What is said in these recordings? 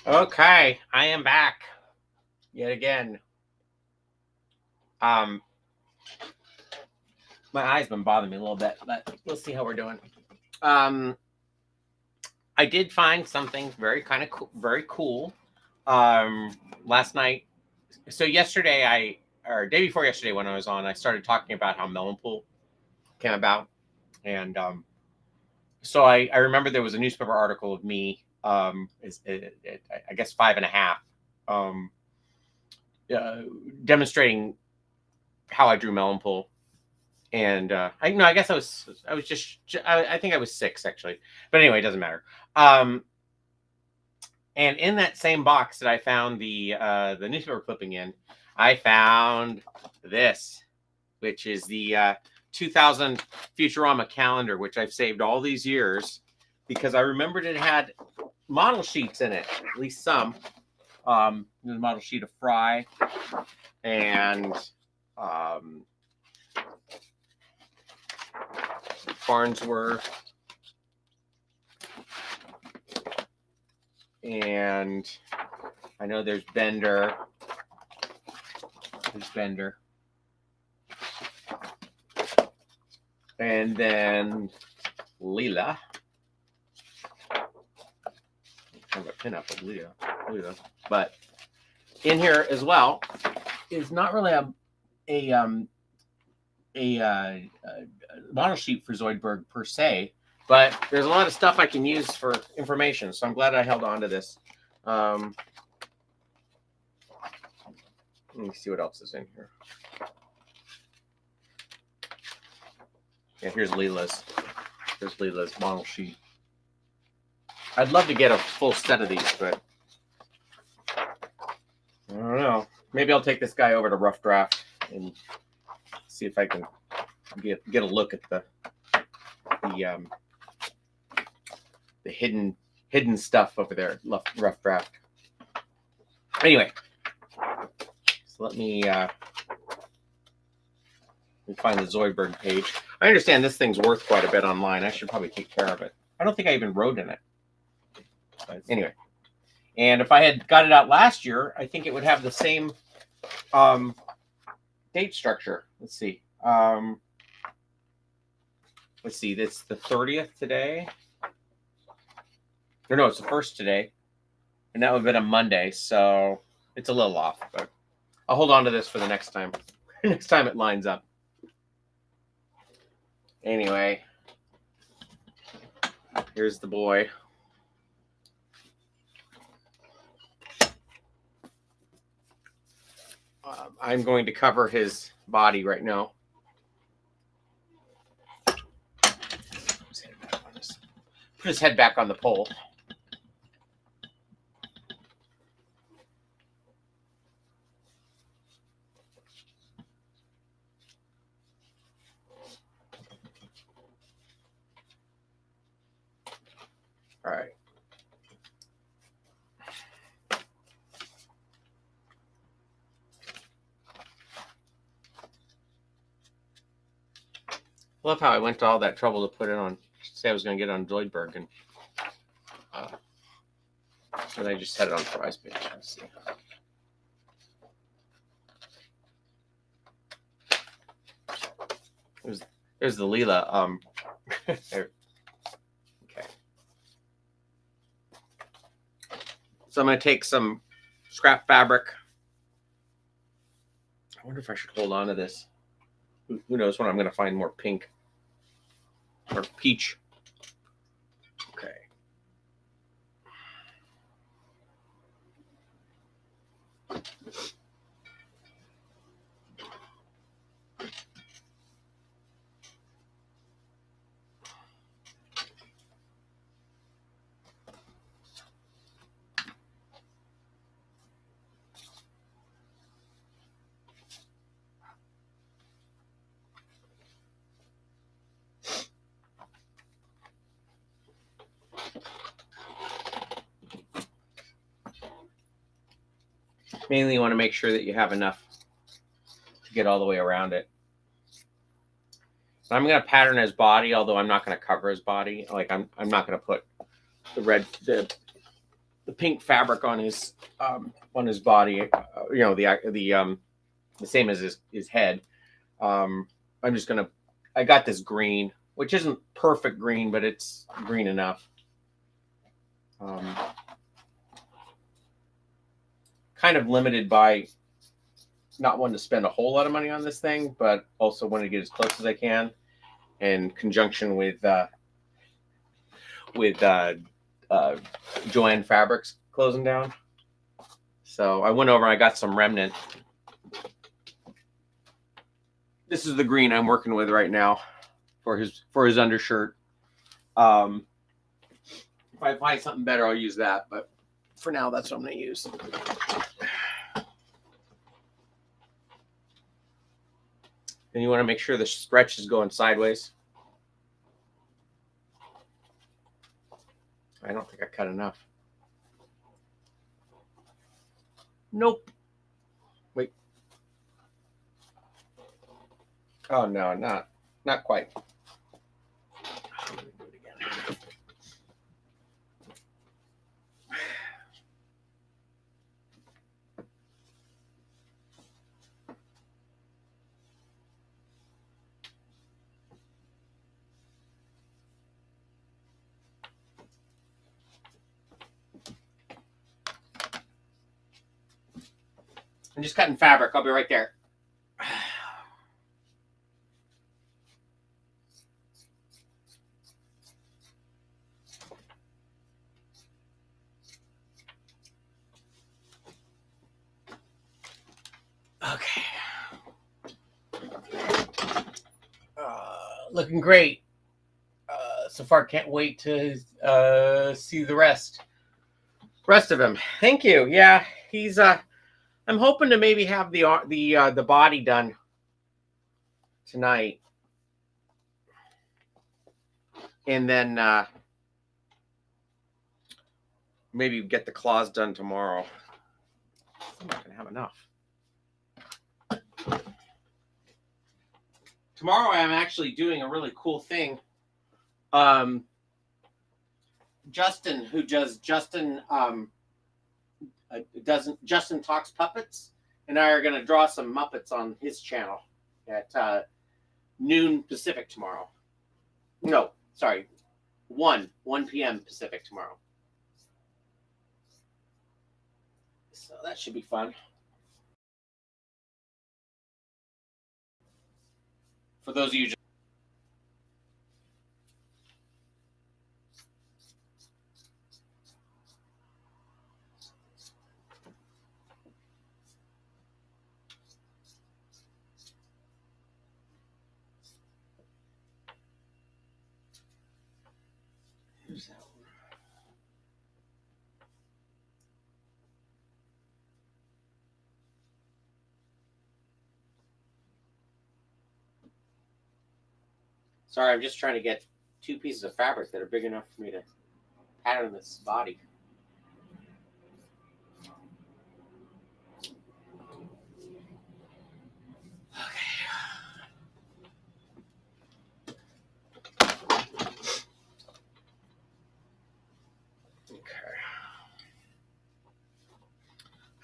Okay, I am back yet again. Um, my eye's been bothering me a little bit, but we'll see how we're doing. Um, I did find something very kind of very cool. Um, Last night, so yesterday, or day before yesterday when I was on, I started talking about how melon pool came about, and so I remember there was a newspaper article of me, I guess 5.5, um, uh, demonstrating how I drew melon pool. And I guess I was just I think I was 6 actually, but anyway, it doesn't matter. Um, and in that same box that I found the newspaper clipping in, I found this, which is the 2000 Futurama calendar, which I've saved all these years because I remembered it had model sheets in it, at least some. The model sheet of Fry and um, Farnsworth, and I know there's Bender. There's Bender. And then Leela. I have a pin up of Leela. But in here as well is not really a model sheet for Zoidberg per se, but there's a lot of stuff I can use for information. So I'm glad I held on to this. Let me see what else is in here. Yeah, here's Leela's. Here's Leela's model sheet. I'd love to get a full set of these, but I don't know. Maybe I'll take this guy over to Rough Draft and see if I can get a look at the hidden stuff over there, Rough Draft. Anyway, so let me find the Zoidberg page. I understand this thing's worth quite a bit online. I should probably take care of it. I don't think I even wrote in it. But anyway, and if I had got it out last year, I think it would have the same date structure. Let's see. It's the 30th today. Or no, it's the 1st today. And that would have been a Monday, so it's a little off, but I'll hold on to this for the next time. Next time it lines up. Anyway, here's the boy. I'm going to cover his body right now. Put his head back on the pole. All right. I love how I went to all that trouble to put it on. Say I was going to get it on Zoidberg, and I just had it on Fry's page. Let's see. There's the Leela. There. Okay. So I'm going to take some scrap fabric. I wonder if I should hold on to this. Who knows when I'm going to find more pink or peach. Okay. Mainly you want to make sure that you have enough to get all the way around it. I'm going to pattern his body, although I'm not going to cover his body. Like I'm not going to put the pink fabric on his body. You know, the same as his head. I'm just gonna. I got this green, which isn't perfect green, but it's green enough. Kind of limited by not wanting to spend a whole lot of money on this thing, but also want to get as close as I can, in conjunction with Joanne Fabrics closing down. So I went over and I got some remnant. This is the green I'm working with right now for his undershirt. If I find something better, I'll use that. But for now, that's what I'm going to use. And you want to make sure the stretch is going sideways. I don't think I cut enough. Nope. Wait. Oh no, not quite. Let me do it again. I'm just cutting fabric. I'll be right there. Okay. Looking great. So far, can't wait to see the rest of him. Thank you. Yeah, he's I'm hoping to maybe have the body done tonight, and then maybe get the claws done tomorrow. I'm not gonna have enough. Tomorrow, I'm actually doing a really cool thing. Justin, who does Justin Talks Puppets, and I are going to draw some Muppets on his channel at noon Pacific tomorrow. No, sorry, 1 p.m. Pacific tomorrow. So that should be fun. For those of you Who's that one? Sorry, I'm just trying to get 2 pieces of fabric that are big enough for me to pattern this body.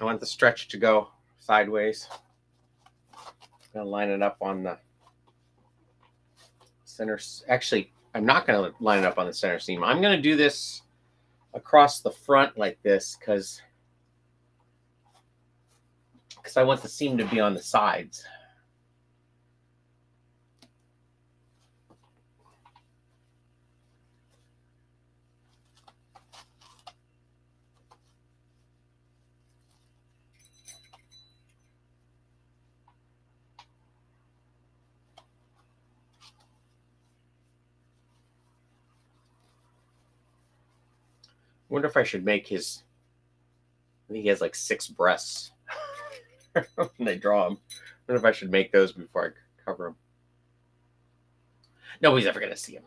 I want the stretch to go sideways. I'm going to line it up on the center. Actually, I'm not going to line it up on the center seam. I'm going to do this across the front like this because I want the seam to be on the sides. I wonder if I should make his. I think he has like 6 breasts when they draw him. I wonder if I should make those before I cover him. Nobody's ever going to see him.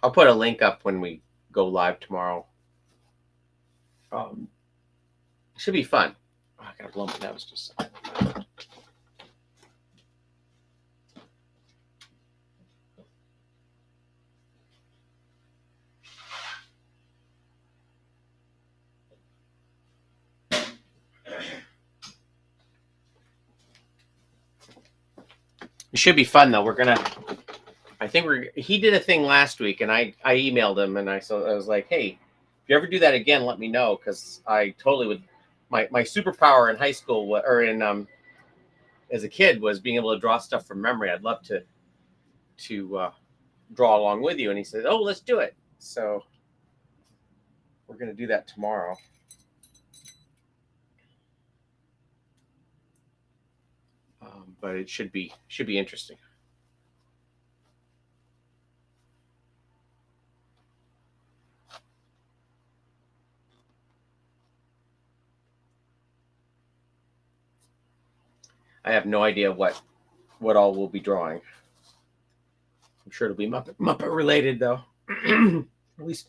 I'll put a link up when we go live tomorrow. Should be fun. Oh, I gotta blow my nose just a second. It should be fun though. He did a thing last week, and I emailed him, and I was like, hey, if you ever do that again, let me know, because I totally would. My superpower in high school or in as a kid was being able to draw stuff from memory. I'd love to draw along with you. And he said, oh, let's do it. So we're going to do that tomorrow. But it should be interesting. I have no idea what all we'll be drawing. I'm sure it'll be Muppet related though, at least,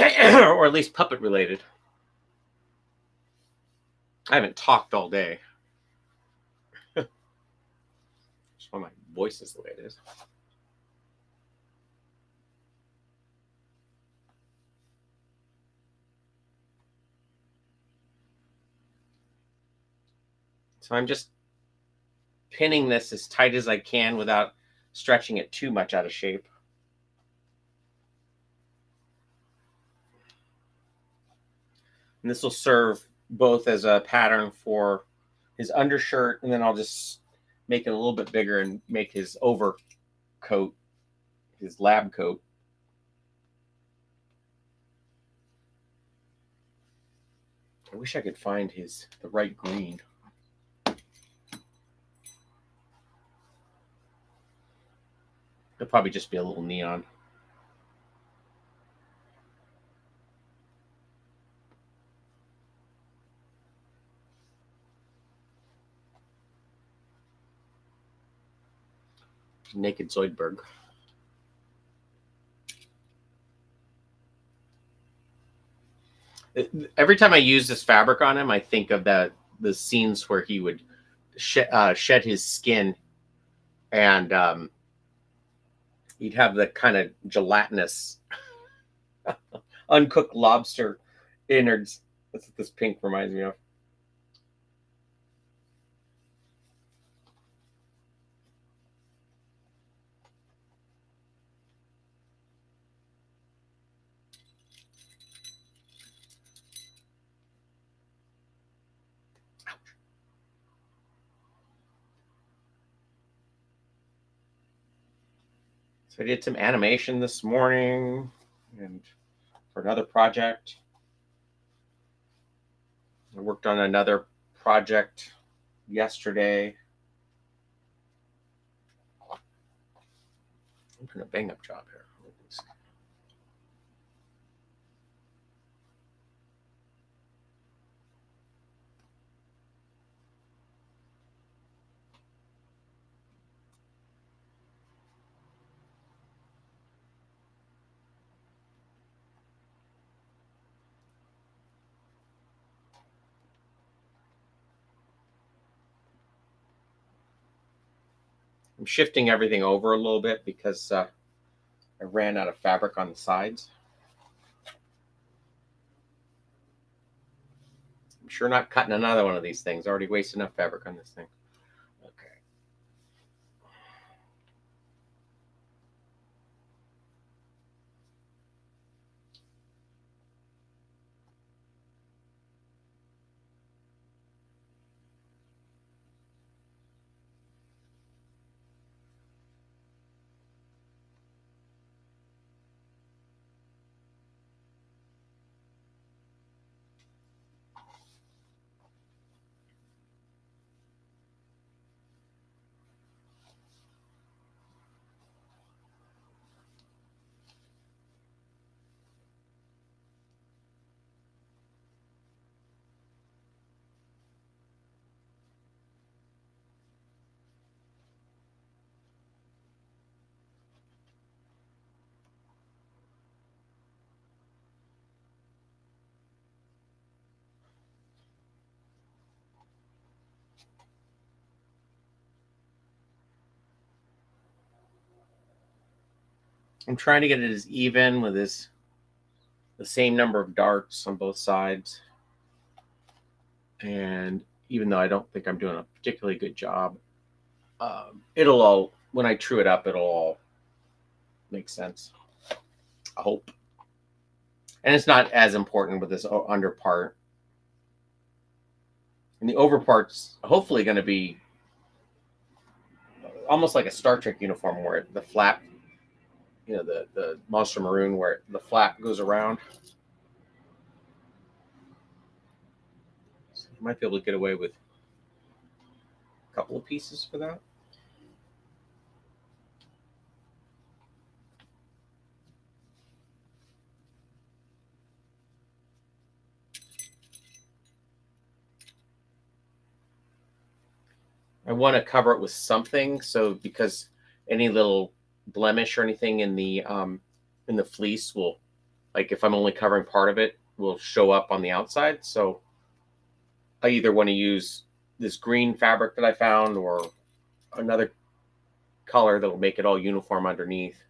or at least puppet related. I haven't talked all day. Just why my voice is the way it is. So I'm just pinning this as tight as I can without stretching it too much out of shape. And this will serve both as a pattern for his undershirt, and then I'll just make it a little bit bigger and make his overcoat, his lab coat. I wish I could find the right green. It'll probably just be a little neon. Naked Zoidberg. Every time I use this fabric on him, I think of the scenes where he would shed his skin, and he'd have the kind of gelatinous uncooked lobster innards. That's what this pink reminds me of. So I did some animation this morning and for another project. I worked on another project yesterday. I'm doing a bang up job here. I'm shifting everything over a little bit because I ran out of fabric on the sides. I'm sure not cutting another one of these things. I already wasted enough fabric on this thing. Okay. I'm trying to get it as even with the same number of darts on both sides. And even though I don't think I'm doing a particularly good job, It'll all, when I true it up, it'll all make sense. I hope. And it's not as important with this under part. And the over part's hopefully going to be almost like a Star Trek uniform where the flap, you know, the Monster Maroon, where the flap goes around. So you might be able to get away with a couple of pieces for that. I want to cover it with something, so because any little blemish or anything in the fleece will, like if I'm only covering part of it, will show up on the outside. So I either want to use this green fabric that I found or another color that will make it all uniform underneath.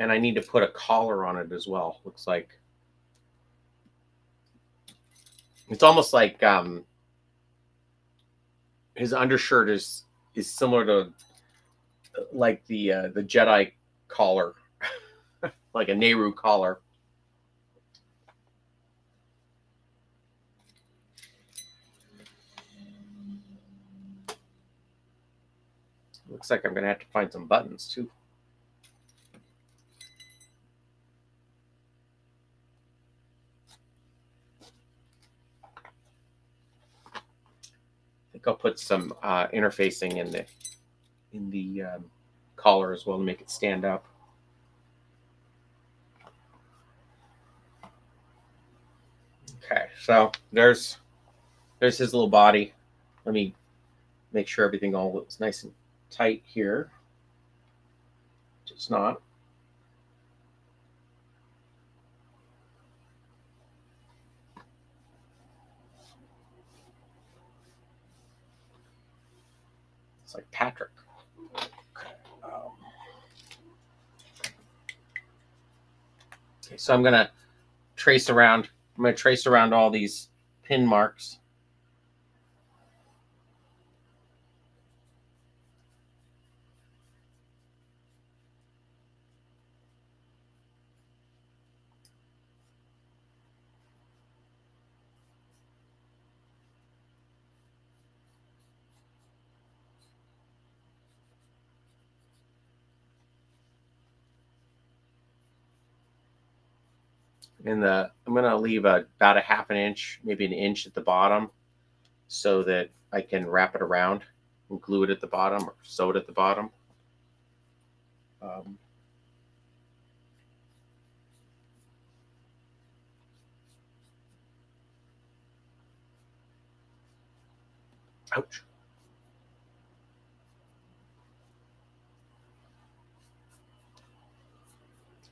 And I need to put a collar on it as well. Looks like it's almost like his undershirt is similar to like the Jedi collar, like a Nehru collar. Looks like I'm gonna have to find some buttons too. I think I'll put some interfacing in the collar as well to make it stand up. Okay, so there's his little body. Let me make sure everything all looks nice and tight here. It's not. It's like Patrick. Okay, so I'm gonna trace around. I'm gonna trace around all these pin marks. I'm gonna leave about a half an inch, maybe an inch at the bottom, so that I can wrap it around and glue it at the bottom or sew it at the bottom. Ouch.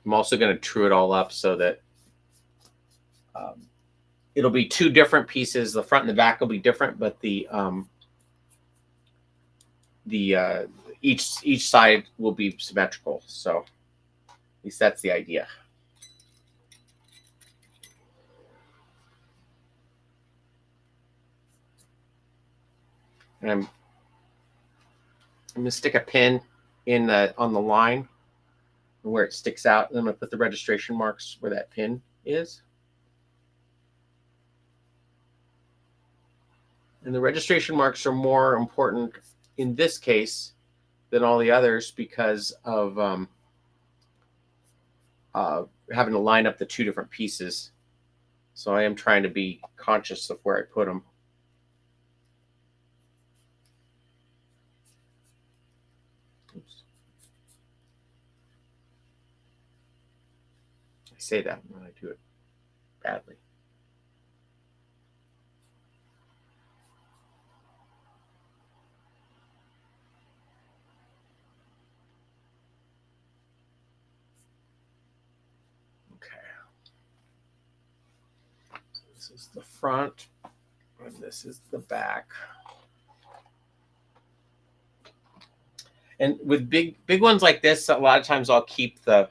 I'm also going to true it all up so that it'll be two different pieces. The front and the back will be different, but each side will be symmetrical. So at least that's the idea. And I'm going to stick a pin in on the line where it sticks out, and I'm going to put the registration marks where that pin is. And the registration marks are more important in this case than all the others because of having to line up the two different pieces. So I am trying to be conscious of where I put them. Oops. I say that when I do it badly. This is the front, and this is the back. And with big ones like this, a lot of times I'll keep the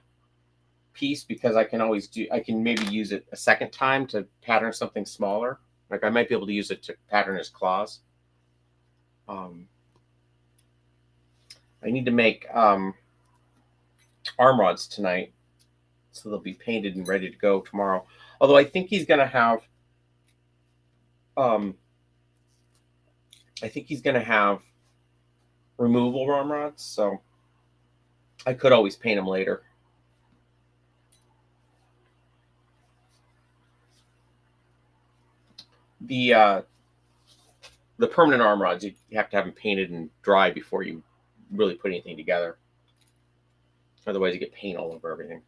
piece because I can maybe use it a second time to pattern something smaller. Like I might be able to use it to pattern his claws. I need to make arm rods tonight, so they'll be painted and ready to go tomorrow. Although I think he's going to have removable arm rods, so I could always paint them later. The permanent arm rods, you have to have them painted and dry before you really put anything together. Otherwise, you get paint all over everything.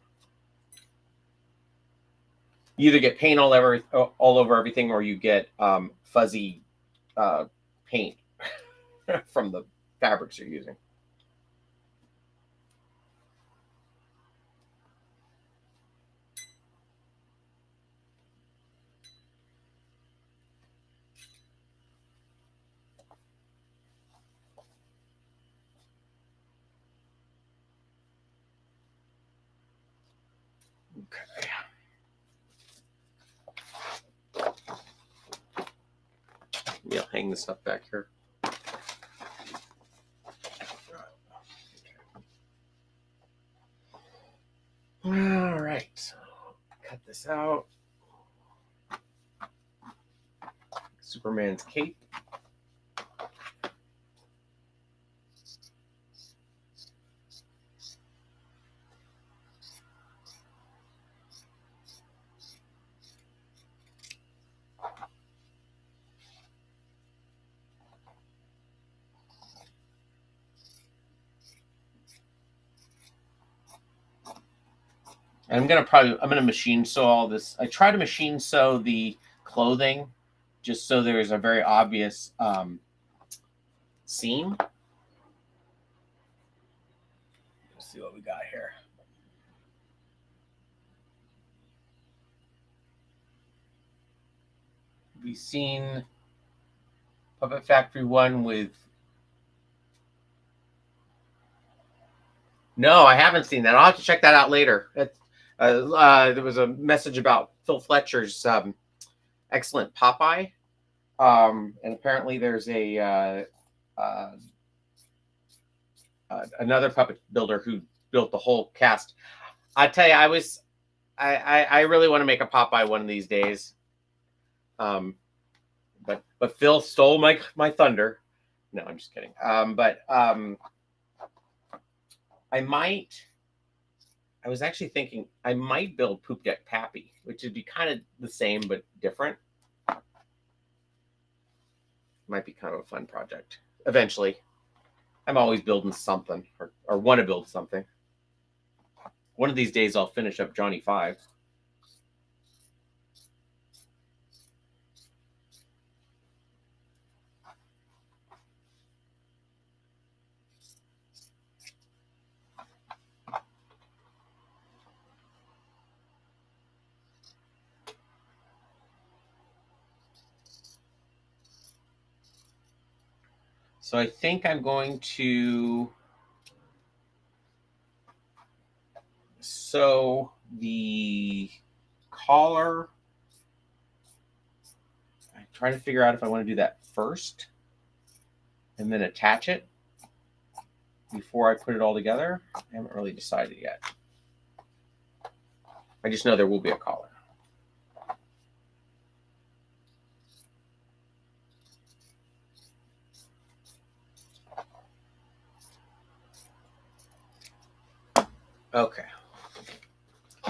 You either get paint all over everything, or you get fuzzy paint from the fabrics you're using. Okay. Yeah, hang this up back here. All right, so cut this out. Superman's cape. And I'm gonna machine sew all this. I try to machine sew the clothing just so there's a very obvious seam. Let's see what we got here. We've seen Puppet Factory 1 with... No, I haven't seen that. I'll have to check that out later. There was a message about Phil Fletcher's excellent Popeye. And apparently there's another puppet builder who built the whole cast. I tell you, I really want to make a Popeye one of these days. But Phil stole my thunder. No, I'm just kidding. I was actually thinking I might build Poop Deck Pappy, which would be kind of the same but different. Might be kind of a fun project. Eventually. I'm always building something or want to build something. One of these days I'll finish up Johnny 5. So I think I'm going to sew the collar. I'm trying to figure out if I want to do that first and then attach it before I put it all together. I haven't really decided yet. I just know there will be a collar. Okay.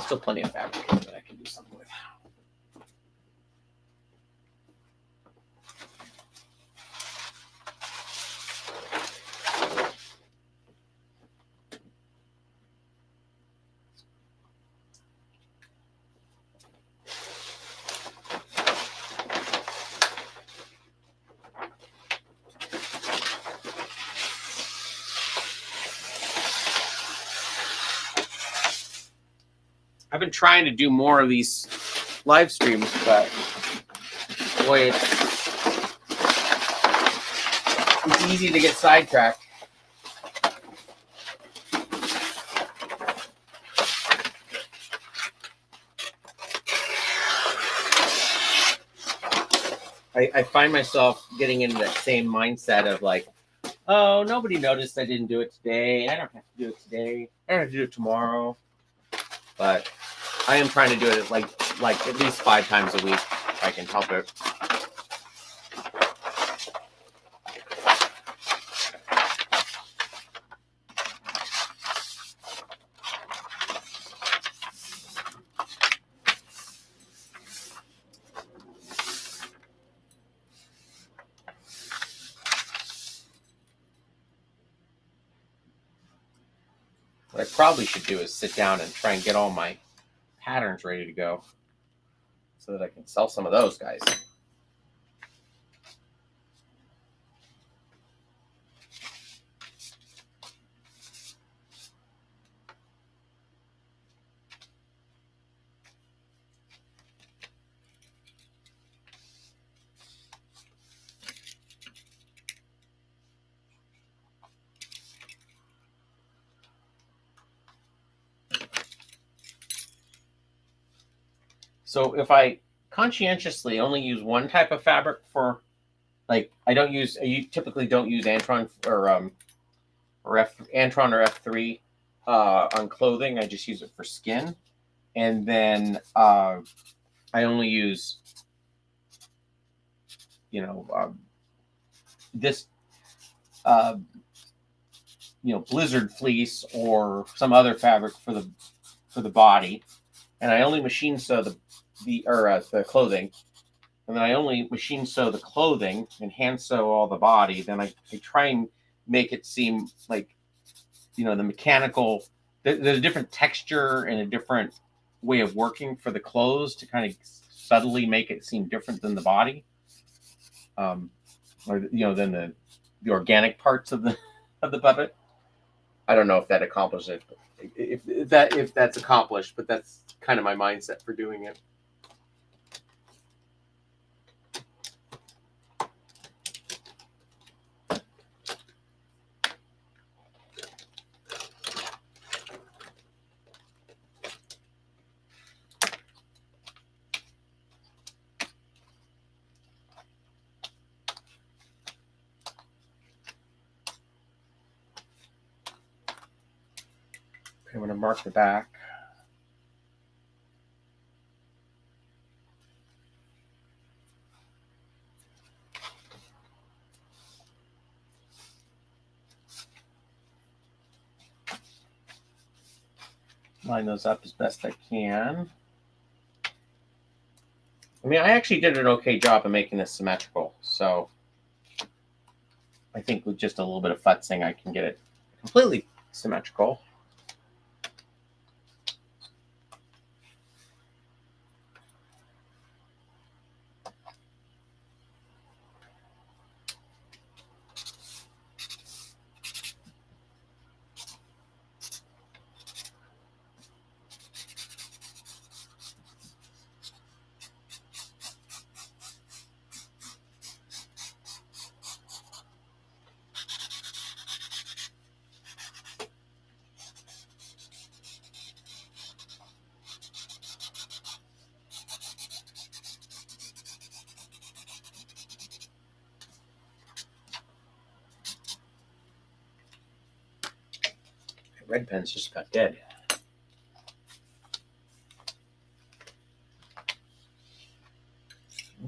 Still plenty of fabric that I can do something with. I've been trying to do more of these live streams, but boy, it's easy to get sidetracked. I find myself getting into that same mindset of like, oh, nobody noticed I didn't do it today. I don't have to do it today. I don't have to do it tomorrow. But I am trying to do it like at least 5 times a week if I can help it. What I probably should do is sit down and try and get all my patterns ready to go so that I can sell some of those guys. So if I conscientiously only use one type of fabric for, like, I typically don't use Antron or Antron or F3 on clothing. I just use it for skin, and then I only use, this blizzard fleece or some other fabric for the body, and I only machine sew the clothing, and then I only machine sew the clothing and hand sew all the body. Then I try and make it seem like, the mechanical, there's a different texture and a different way of working for the clothes to kind of subtly make it seem different than the body, or than the organic parts of the puppet. I don't know if that accomplishes it. If that's accomplished, but that's kind of my mindset for doing it. I'm going to mark the back. Line those up as best I can. I mean, I actually did an okay job of making this symmetrical, so I think with just a little bit of futzing, I can get it completely symmetrical. Red pen's just got dead.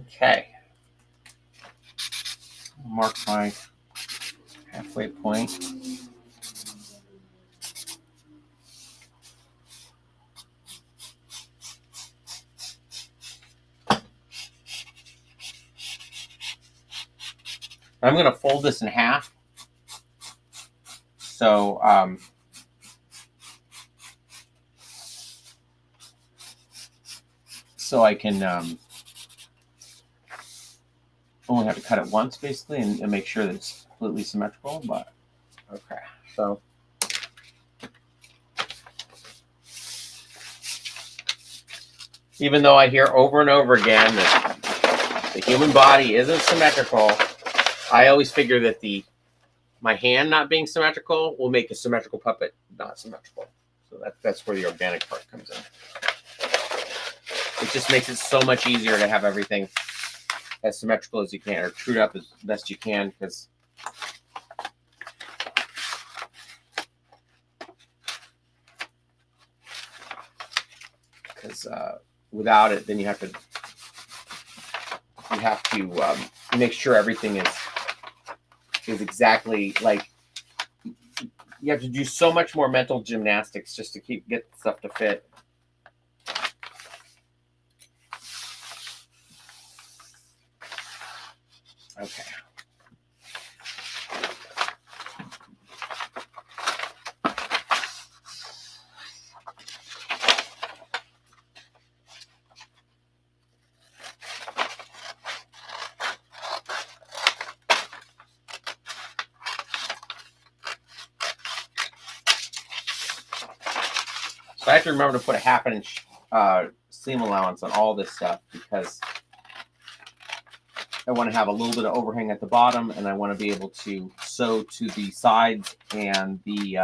Okay. Mark my halfway point. I'm going to fold this in half. So I can only have to cut it once, basically, and make sure that it's completely symmetrical. But okay, so even though I hear over and over again that the human body isn't symmetrical, I always figure that my hand not being symmetrical will make a symmetrical puppet not symmetrical. So that's where the organic part comes in. It just makes it so much easier to have everything as symmetrical as you can, or trued up as best you can, because without it, then you have to make sure everything is exactly like. You have to do so much more mental gymnastics just to get stuff to fit. Okay. So I have to remember to put a 1/2 inch seam allowance on all this stuff, because I want to have a little bit of overhang at the bottom, and I want to be able to sew to the sides and the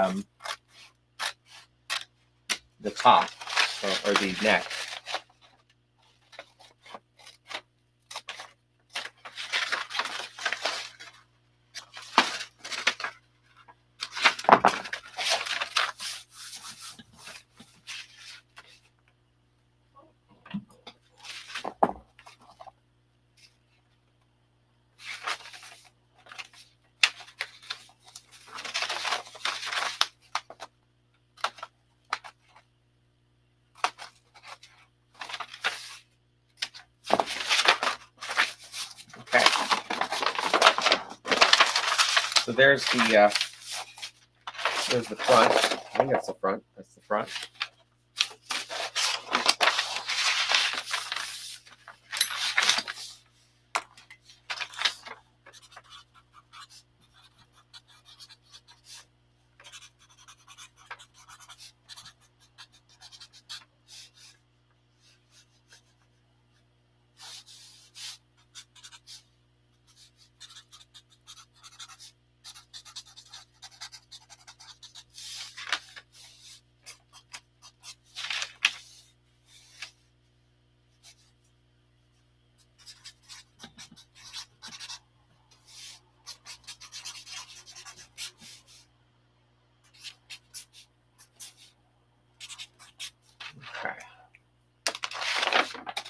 top or the neck. Okay. So there's the front. I think that's the front. That's the front. Okay.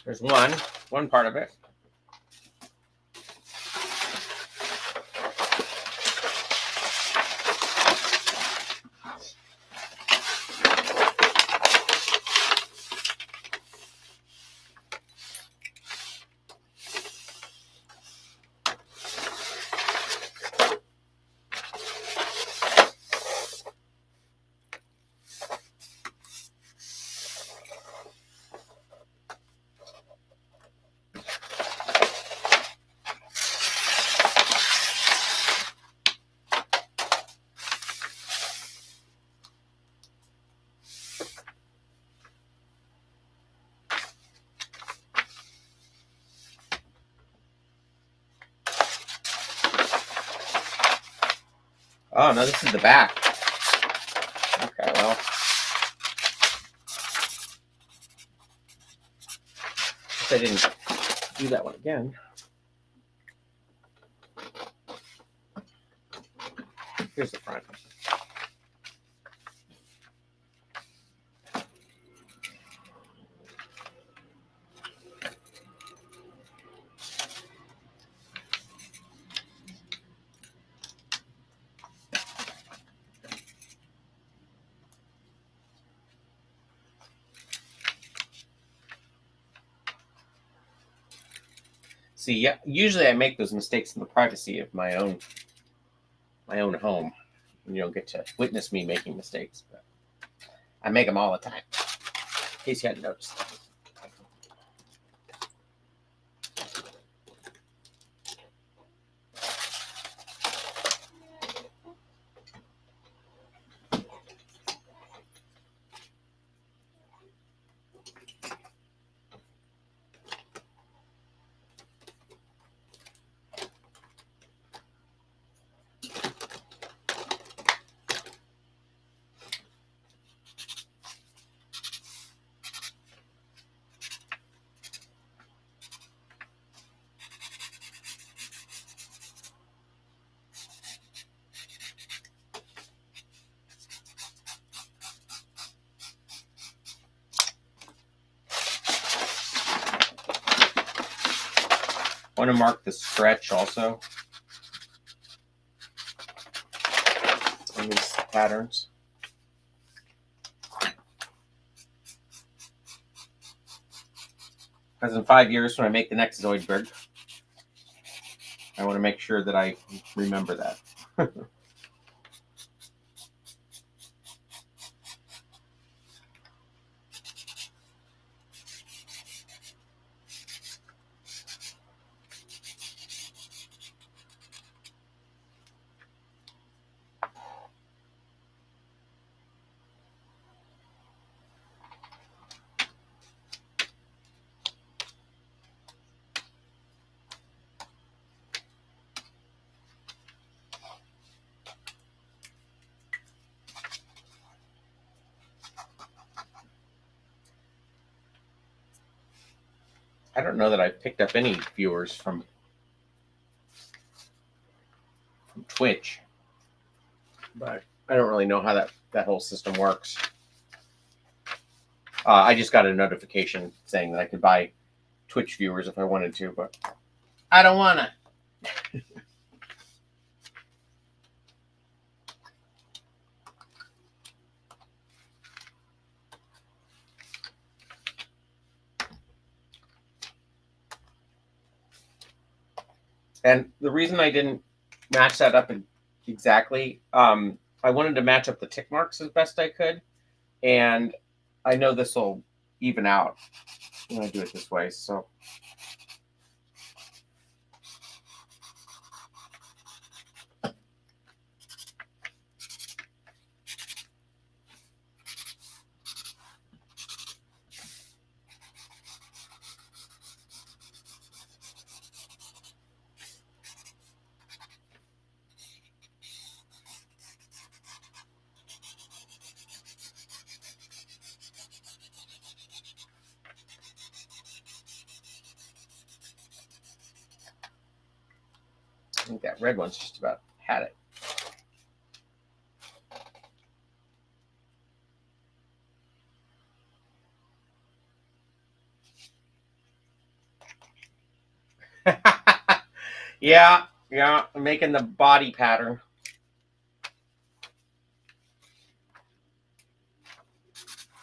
There's one part of it. Oh, no, this is the back. Okay, well. If I didn't do that one again. Here's the front. See, yeah, usually I make those mistakes in the privacy of my own home. You don't get to witness me making mistakes, but I make them all the time. In case you hadn't noticed. want to mark the stretch also on these patterns. Because in 5 years, when I make the next Zoidberg, I want to make sure that I remember that. I don't know that I've picked up any viewers from Twitch, but I don't really know how that whole system works. I just got a notification saying that I could buy Twitch viewers if I wanted to, but I don't want to. And the reason I didn't match that up exactly, I wanted to match up the tick marks as best I could. And I know this will even out when I do it this way. So I think that red one's just about had it. Yeah, I'm making the body pattern.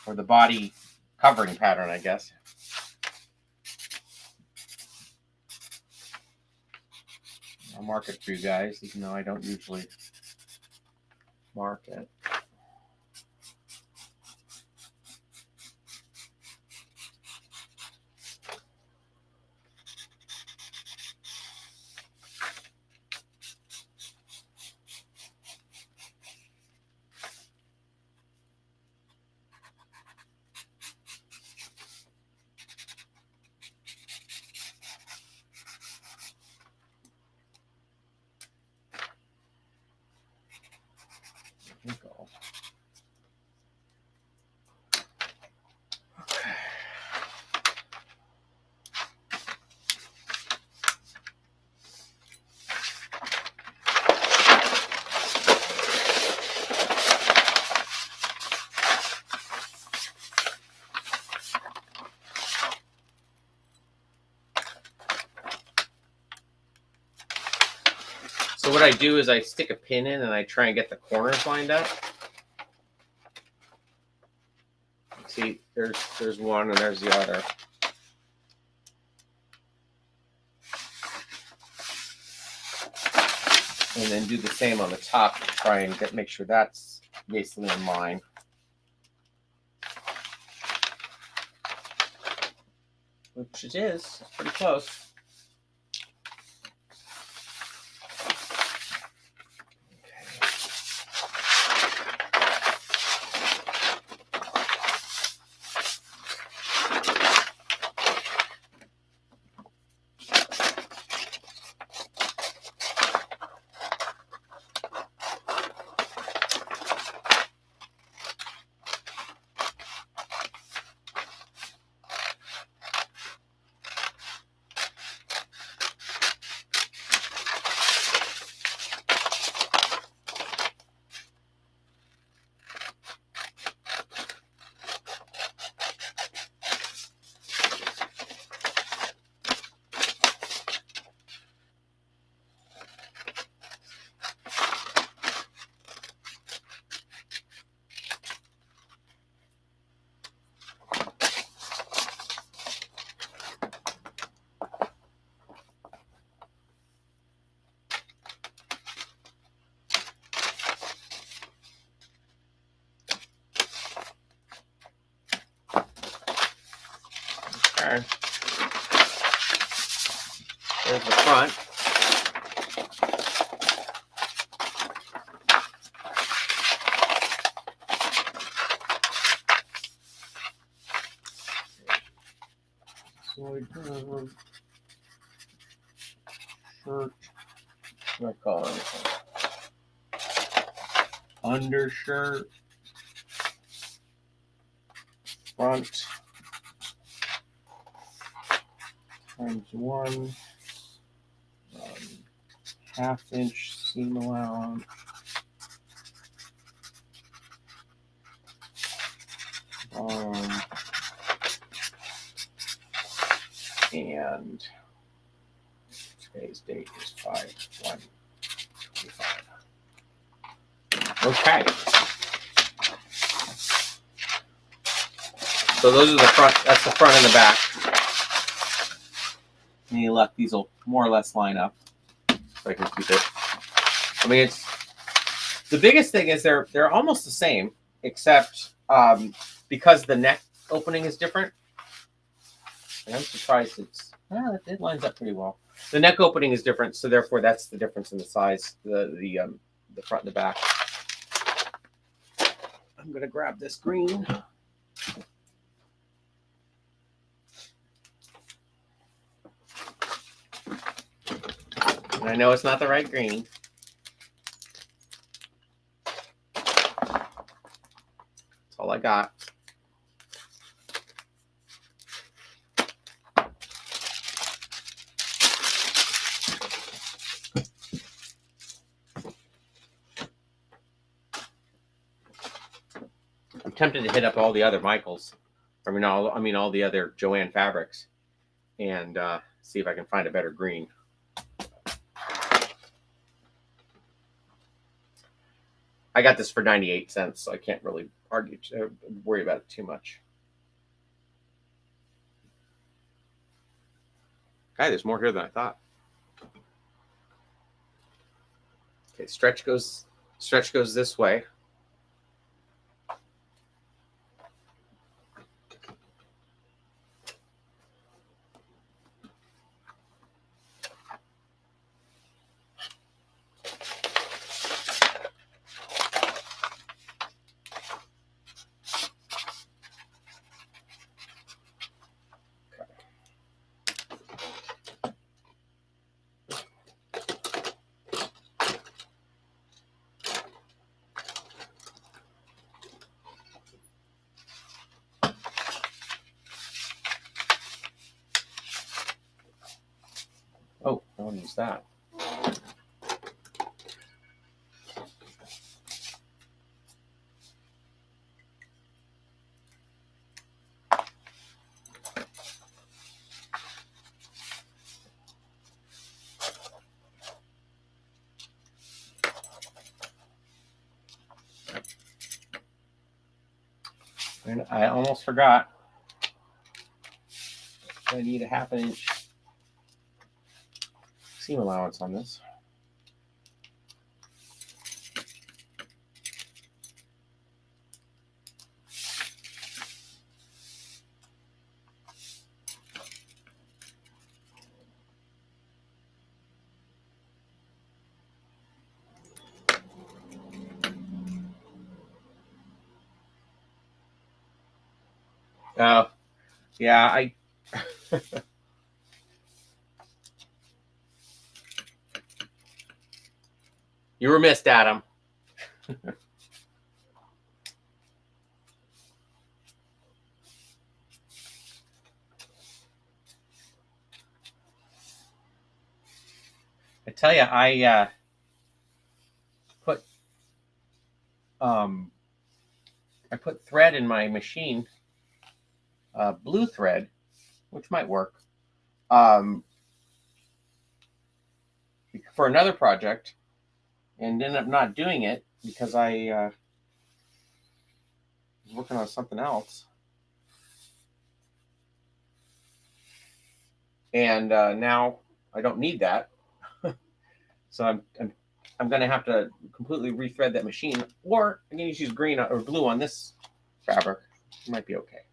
Or the body covering pattern, I guess. I'll mark it for you guys, even though I don't usually mark it. There we go. So what I do is I stick a pin in and I try and get the corners lined up. See, there's one and there's the other. And then do the same on the top to try and make sure that's basically in line. Which it is. It's pretty close. Okay. There's the front. Zoidberg shirt. What do I call it? Undershirt. Front. ×1. 1/2-inch seam allowance. And today's date is 5/1/25. Okay. So those are the front. That's the front and the back. And you left these will more or less line up, so I can keep it. I mean, it's the biggest thing is they're almost the same, except because the neck opening is different. And I'm surprised it lines up pretty well. The neck opening is different, so therefore that's the difference in the size, the front and the back. I'm gonna grab this green. And I know it's not the right green. That's all I got. I'm tempted to hit up all the other Michaels. I mean all the other Joanne fabrics, and see if I can find a better green. I got this for 98 cents, so I can't really worry about it too much. Okay, there's more here than I thought. Okay, stretch goes this way. Oh, I want to use that. And I almost forgot. I need a 1/2 inch seam allowance on this. Oh, yeah, you were missed, Adam. I tell you, I put thread in my machine, blue thread, which might work, for another project, and ended up not doing it because I was working on something else, and now I don't need that, so I'm going to have to completely rethread that machine, or I can just use green or blue on this fabric. It might be okay.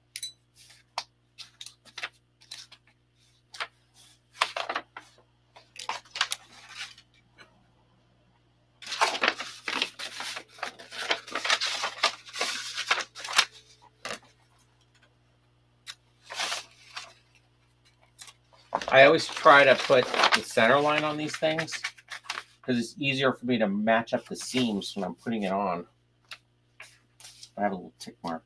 I always try to put the center line on these things because it's easier for me to match up the seams when I'm putting it on. I have a little tick mark.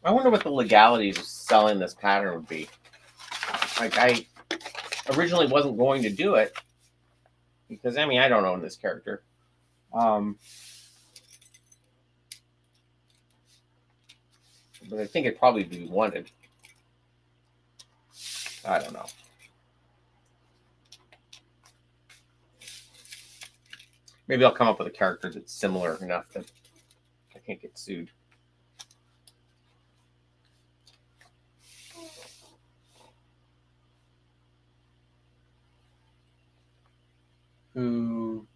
I wonder what the legalities of selling this pattern would be. Like, I originally wasn't going to do it because, I mean, I don't own this character. But I think it'd probably be wanted. I don't know. Maybe I'll come up with a character that's similar enough that I can't get sued. Who?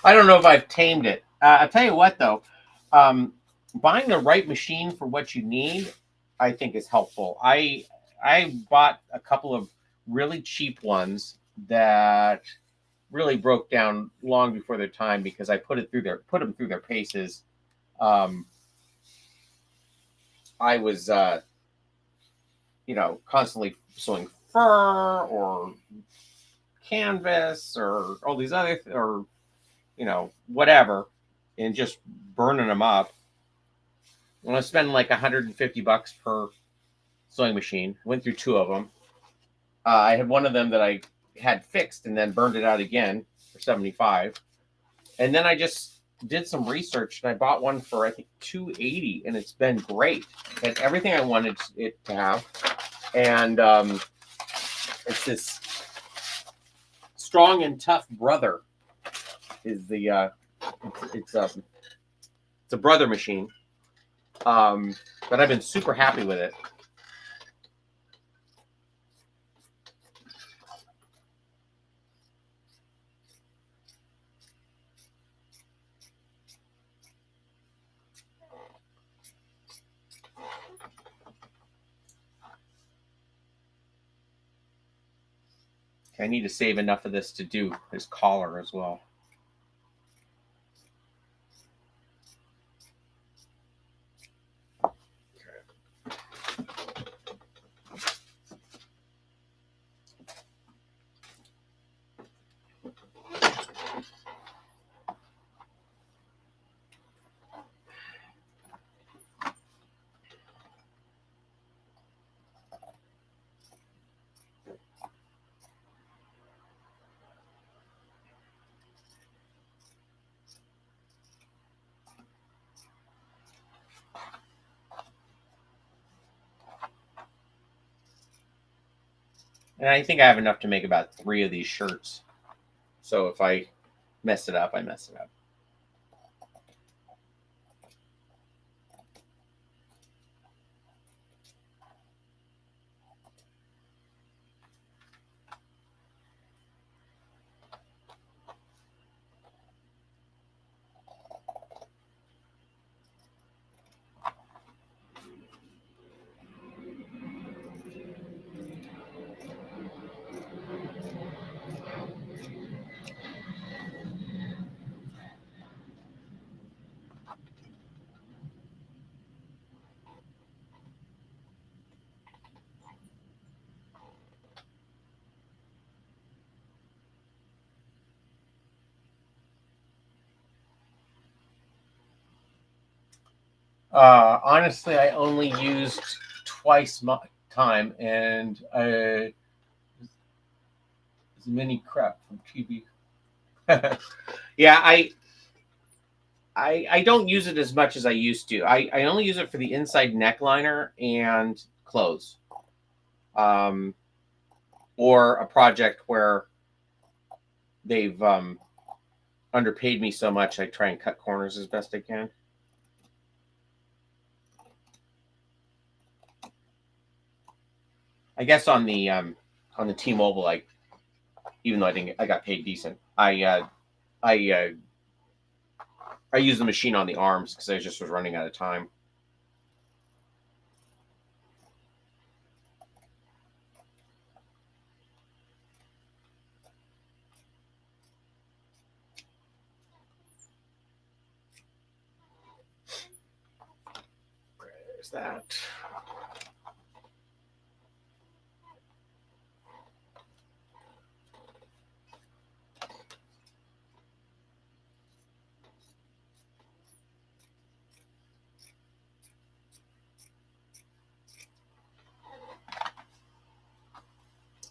I don't know if I've tamed it. I'll tell you what, though. Buying the right machine for what you need, I think, is helpful. I bought a couple of really cheap ones that really broke down long before their time because I put them through their paces. I was constantly sewing fur or canvas or all these other or whatever, and just burning them up. When I spend like $150 per sewing machine, went through two of them. I had one of them that I had fixed and then burned it out again for $75. And then I just did some research and I bought one for I think $280, and it's been great. It had everything I wanted it to have, and it's this strong and tough brother. Is the it's a brother machine, but I've been super happy with it. I need to save enough of this to do his collar as well. And I think I have enough to make about 3 of these shirts. So if I mess it up, I mess it up. Honestly, I only used twice my time, and it's mini crap from TV. Yeah, I don't use it as much as I used to. I only use it for the inside neckliner and clothes, or a project where they've underpaid me so much. I try and cut corners as best I can. I guess on the T-Mobile, even though I got paid decent, I used the machine on the arms because I just was running out of time. There's that.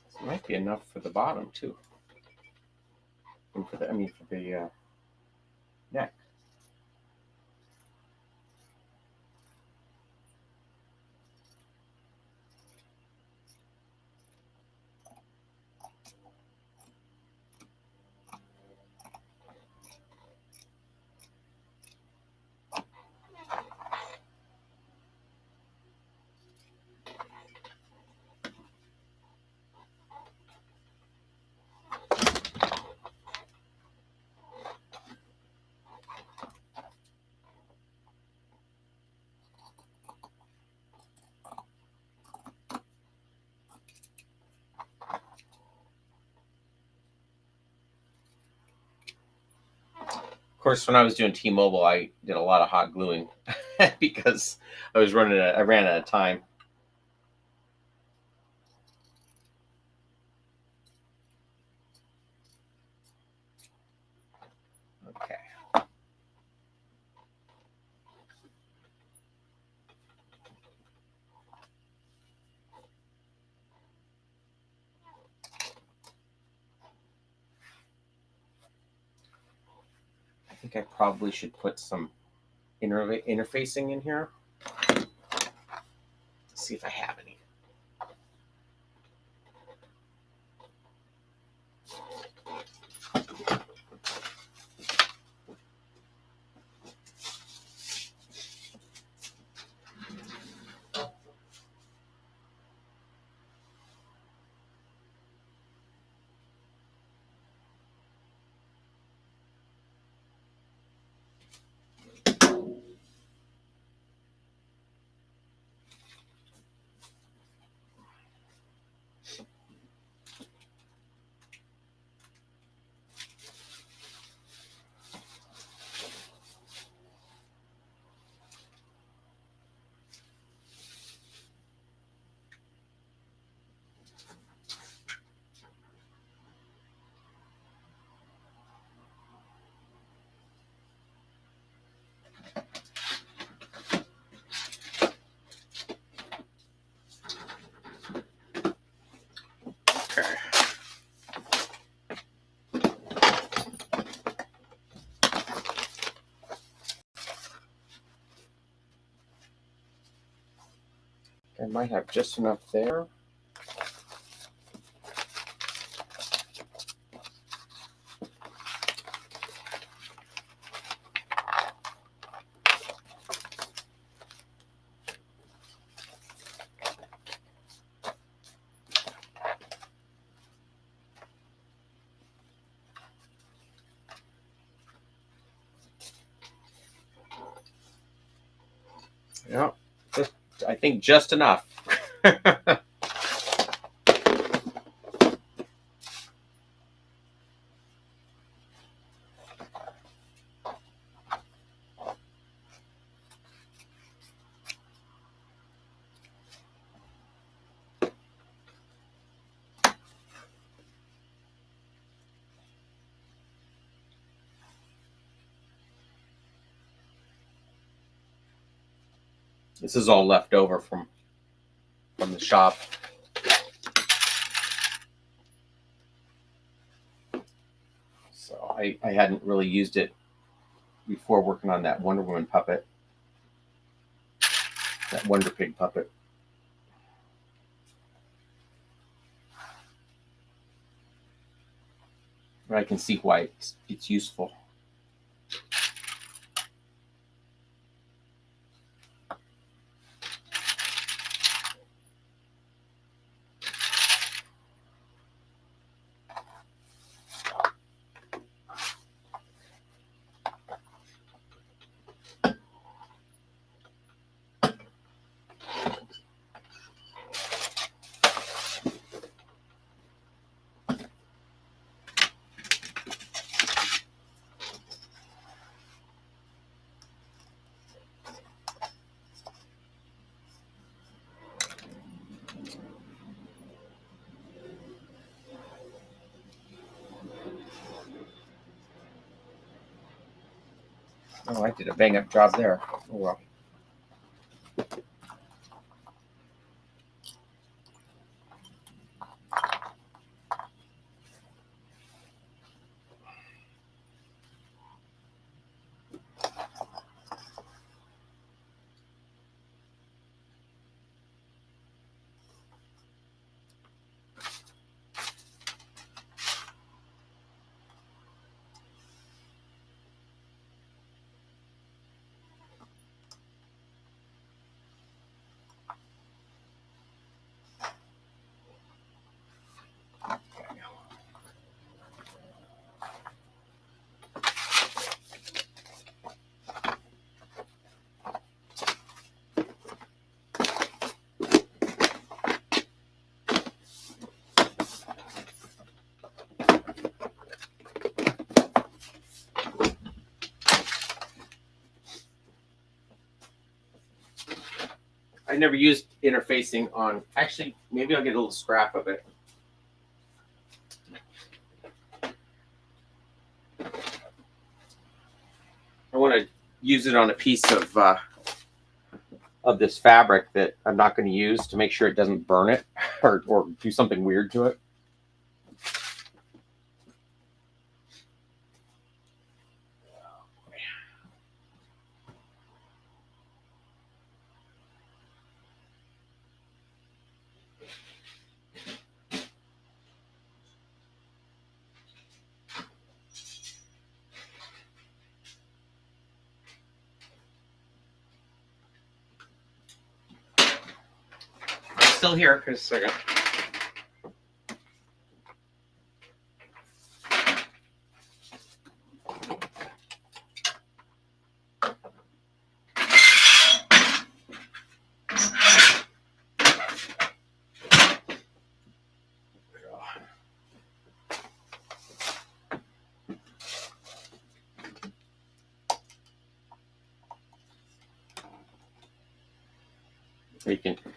This might be enough for the bottom too, and for the neck. Of course, when I was doing T-Mobile, I did a lot of hot gluing because I ran out of time. Okay. I think I probably should put some interfacing in here. Let's see if I have any. I might have just enough there. Yeah, I think just enough. This is all left over from the shop. So I hadn't really used it before working on that Wonder Woman puppet, that Wonder Pig puppet. But I can see why it's useful. Oh, I did a bang up job there. Oh well. I never used interfacing on. Actually, maybe I'll get a little scrap of it. I want to use it on a piece of this fabric that I'm not going to use to make sure it doesn't burn it or do something weird to it. Still here, just a second.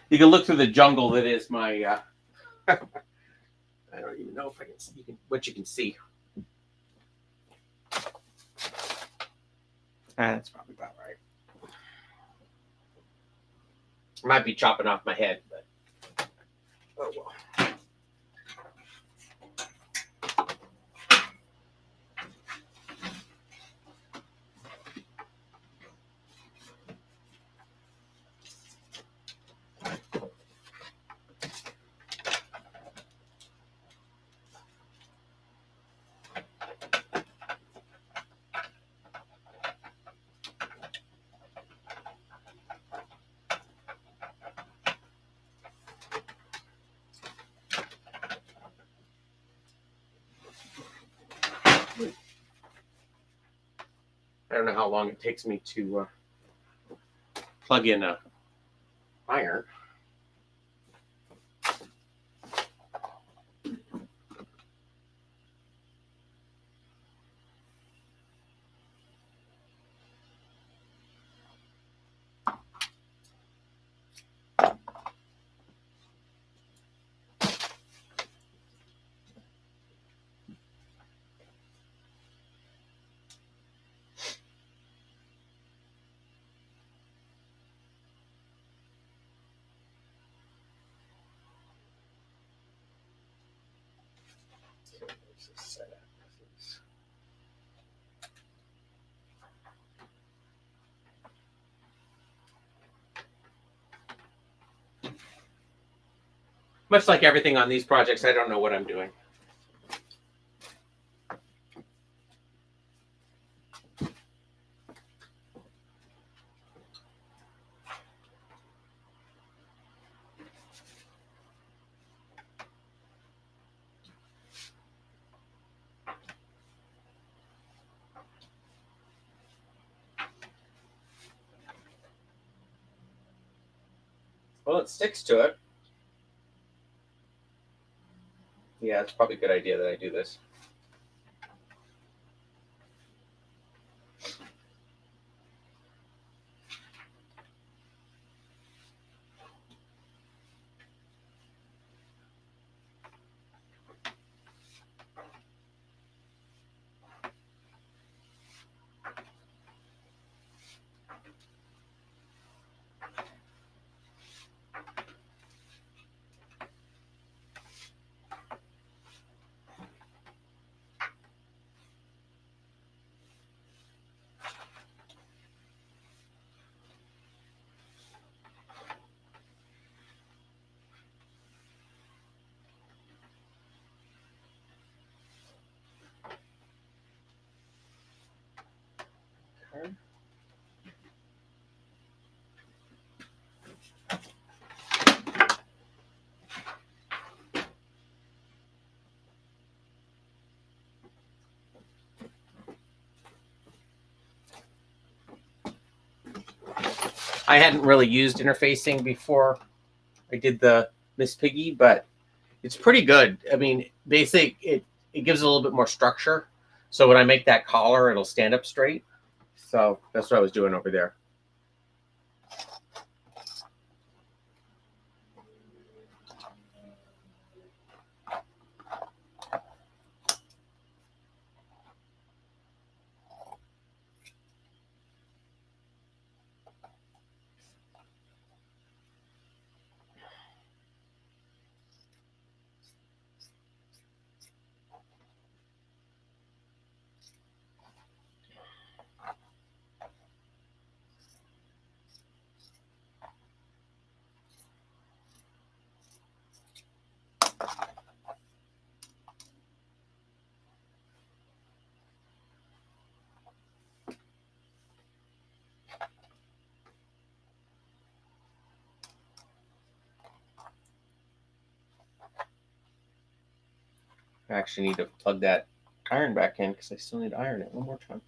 You can look through the jungle that is my. I don't even know if I can see what you can see. That's probably about right. I might be chopping off my head, but oh well. I don't know how long it takes me to plug in a iron. Much like everything on these projects, I don't know what I'm doing. Well, it sticks to it. Yeah, it's probably a good idea that I do this. Okay. I hadn't really used interfacing before I did the Miss Piggy, but it's pretty good. I mean, basically, it gives a little bit more structure. So when I make that collar, it'll stand up straight. So that's what I was doing over there. I actually need to plug that iron back in because I still need to iron it one more time.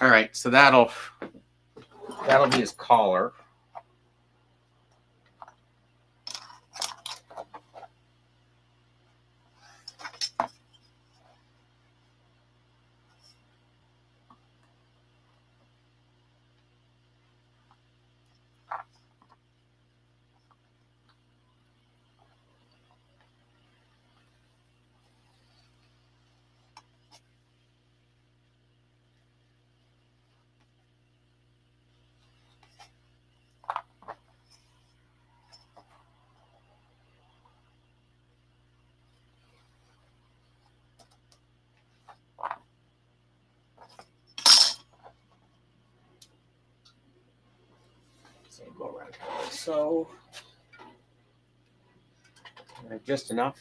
All right, so that'll be his collar. So go around like so. Just enough.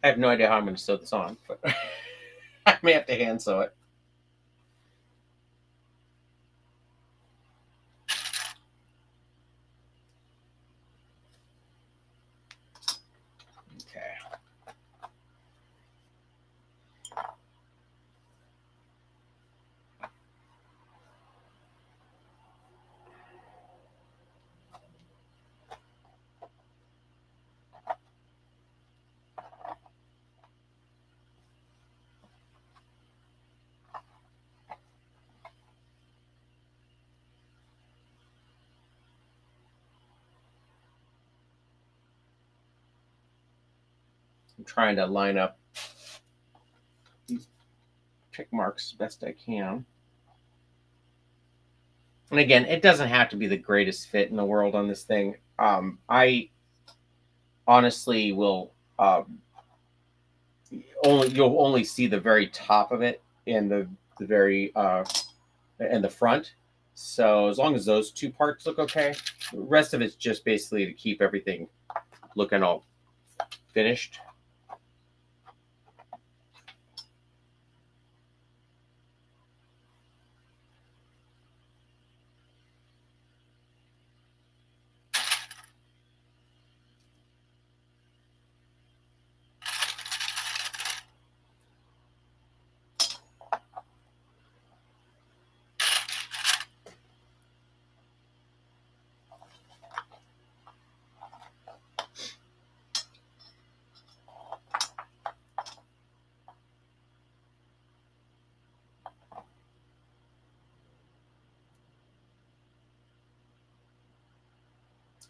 I have no idea how I'm going to sew this on, but I may have to hand sew it. Okay. I'm trying to line up these tick marks as best I can. And again, it doesn't have to be the greatest fit in the world on this thing. I honestly will you'll only see the very top of it and the very and the front. So as long as those two parts look okay, the rest of it's just basically to keep everything looking all finished.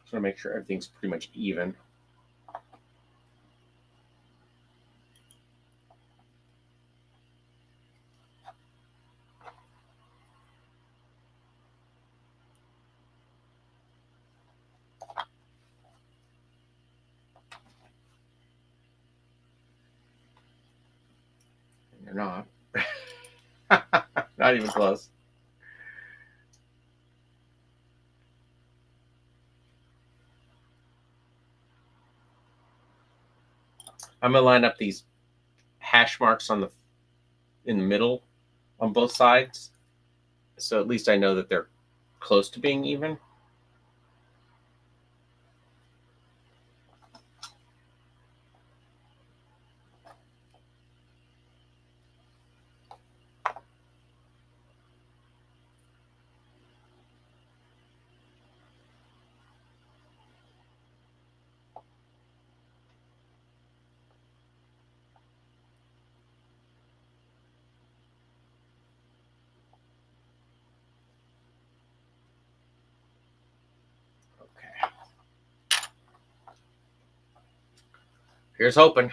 Just want to make sure everything's pretty much even. And they're not. Not even close. I'm gonna line up these hash marks in the middle on both sides, so at least I know that they're close to being even. Here's hoping.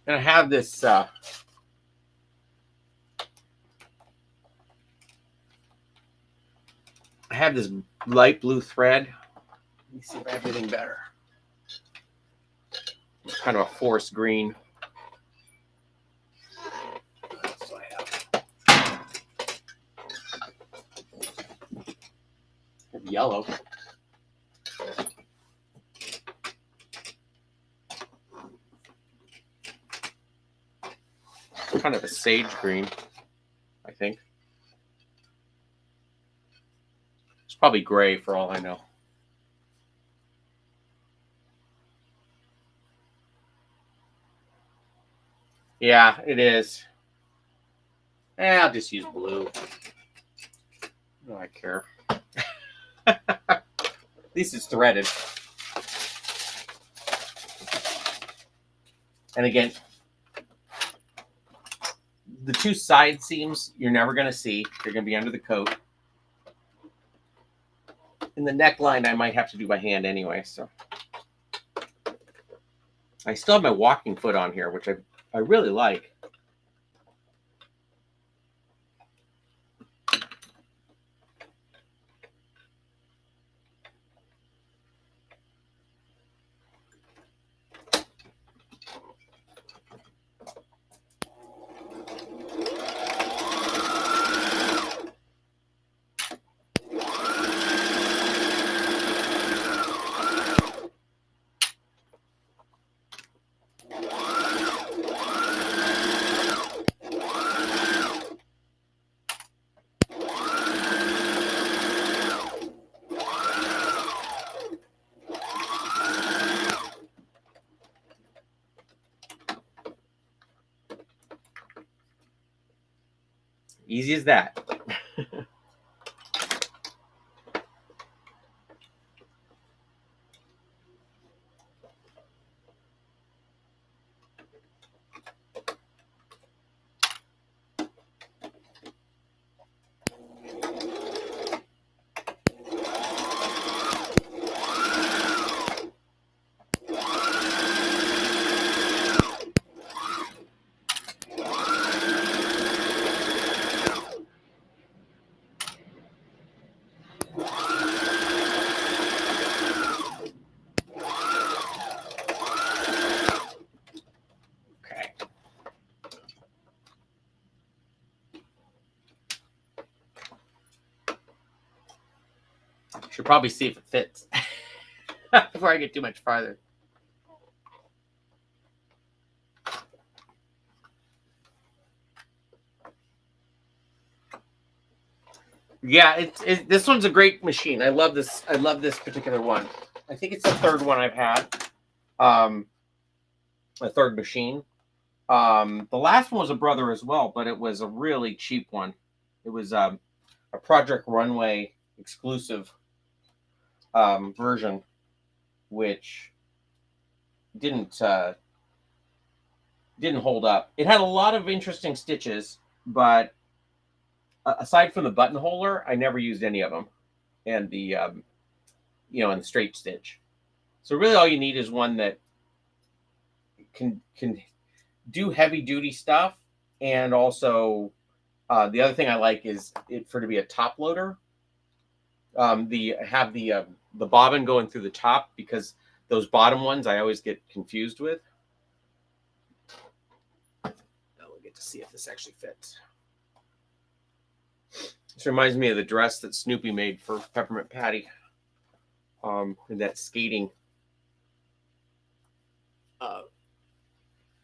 And I have this I have this light blue thread. Let me see if I have anything better. It's kind of a forest green. That's what I have. Yellow. Kind of a sage green, I think. It's probably gray for all I know. Yeah, it is. I'll just use blue. No, I care. At least it's threaded. And again, the two side seams you're never going to see. They're going to be under the coat. And the neckline I might have to do by hand anyway. So I still have my walking foot on here, which I really like. Easy as that. Should probably see if it fits before I get too much farther. Yeah, this one's a great machine. I love this. I love this particular one. I think it's the third one I've had. A third machine. The last one was a Brother as well, but it was a really cheap one. It was a Project Runway exclusive version, which didn't hold up. It had a lot of interesting stitches, but aside from the buttonholer, I never used any of them, and the and the straight stitch. So really, all you need is one that can do heavy duty stuff, and also the other thing I like is it for to be a top loader. The bobbin going through the top, because those bottom ones I always get confused with. Now we'll get to see if this actually fits. This reminds me of the dress that Snoopy made for Peppermint Patty. In that skating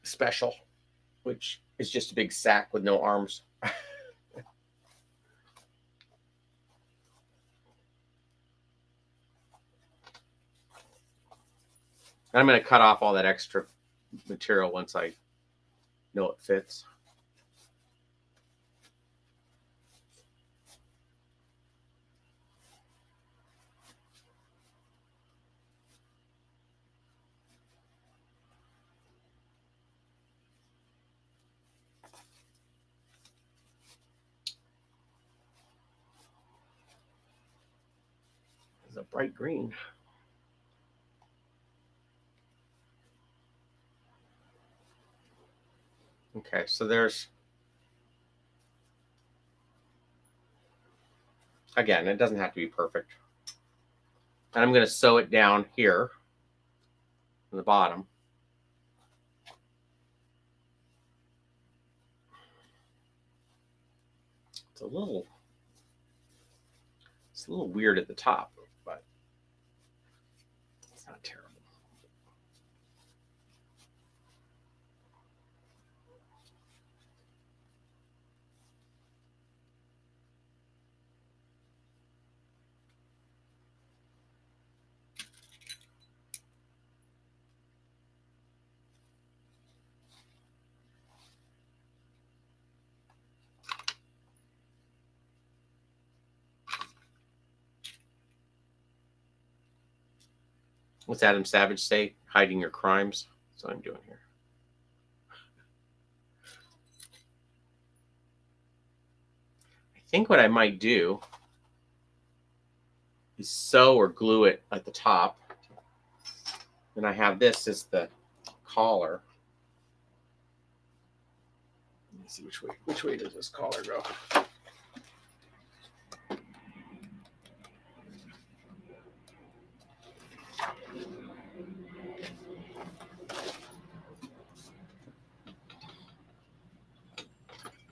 special, which is just a big sack with no arms. I'm going to cut off all that extra material once I know it fits. It's a bright green. Okay, so there's, again, it doesn't have to be perfect. And I'm going to sew it down here on the bottom. It's a little weird at the top, but it's not terrible. What's Adam Savage say? Hiding your crimes. That's what I'm doing here. I think what I might do is sew or glue it at the top. And I have this as the collar. Let me see which way does this collar go?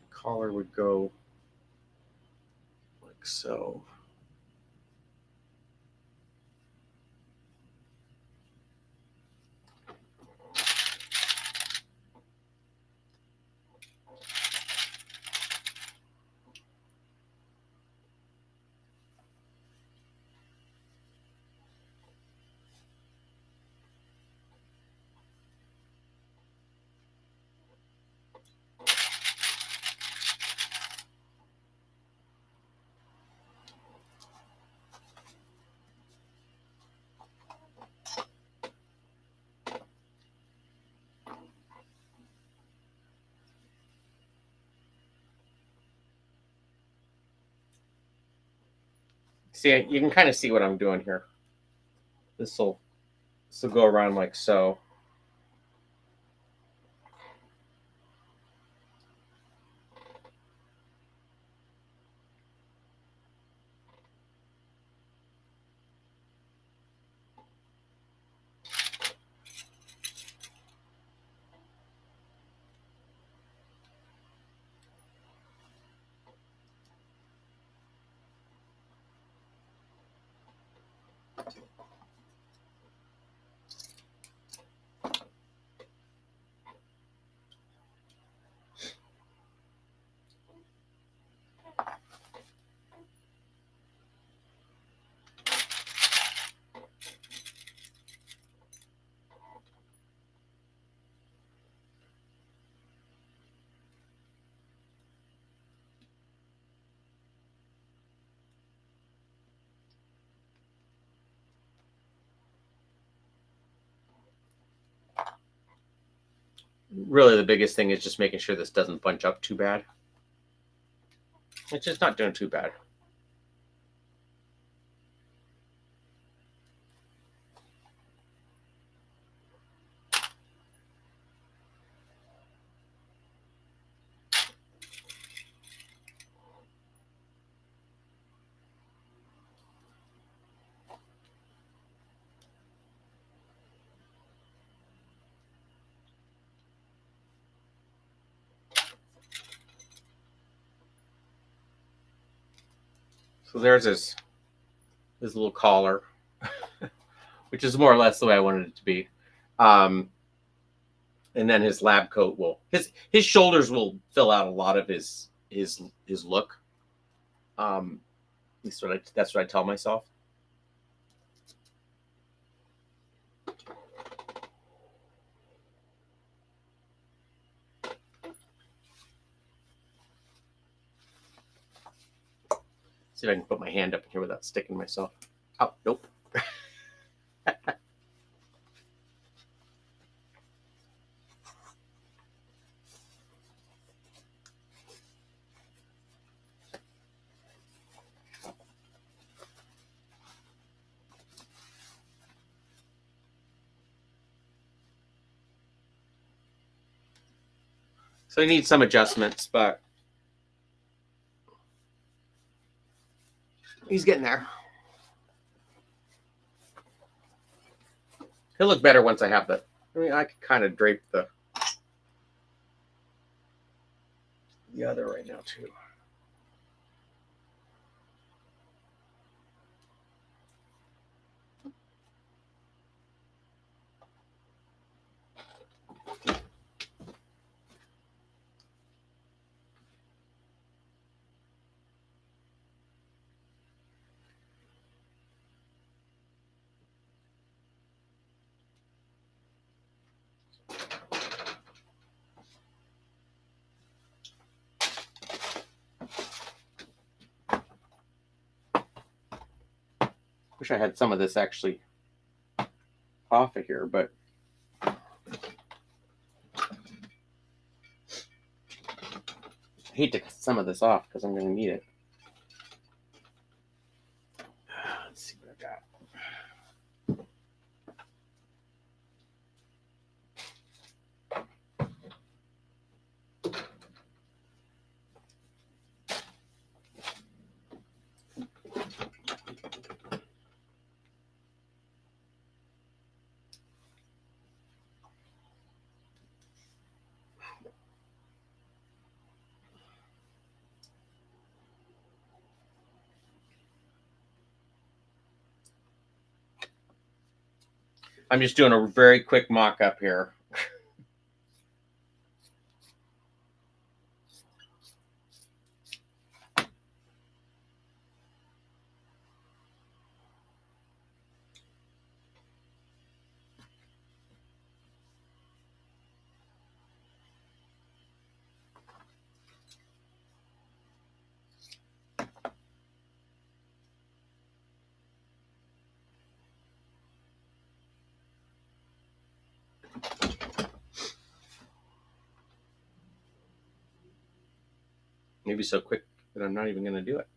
Collar would go like so. See, you can kind of see what I'm doing here. This will go around like so. Really, the biggest thing is just making sure this doesn't bunch up too bad. It's just not doing too bad. So there's his little collar, which is more or less the way I wanted it to be. And then his lab coat will his shoulders will fill out a lot of his look. At least that's what I tell myself. See if I can put my hand up in here without sticking myself. Oh, nope. So I need some adjustments, but he's getting there. He'll look better once I have the. I mean, I could kind of drape the other right now too. Wish I had some of this actually off of here, but I hate to cut some of this off because I'm going to need it. Let's see what I got. I'm just doing a very quick mock-up here. Maybe so quick that I'm not even going to do it.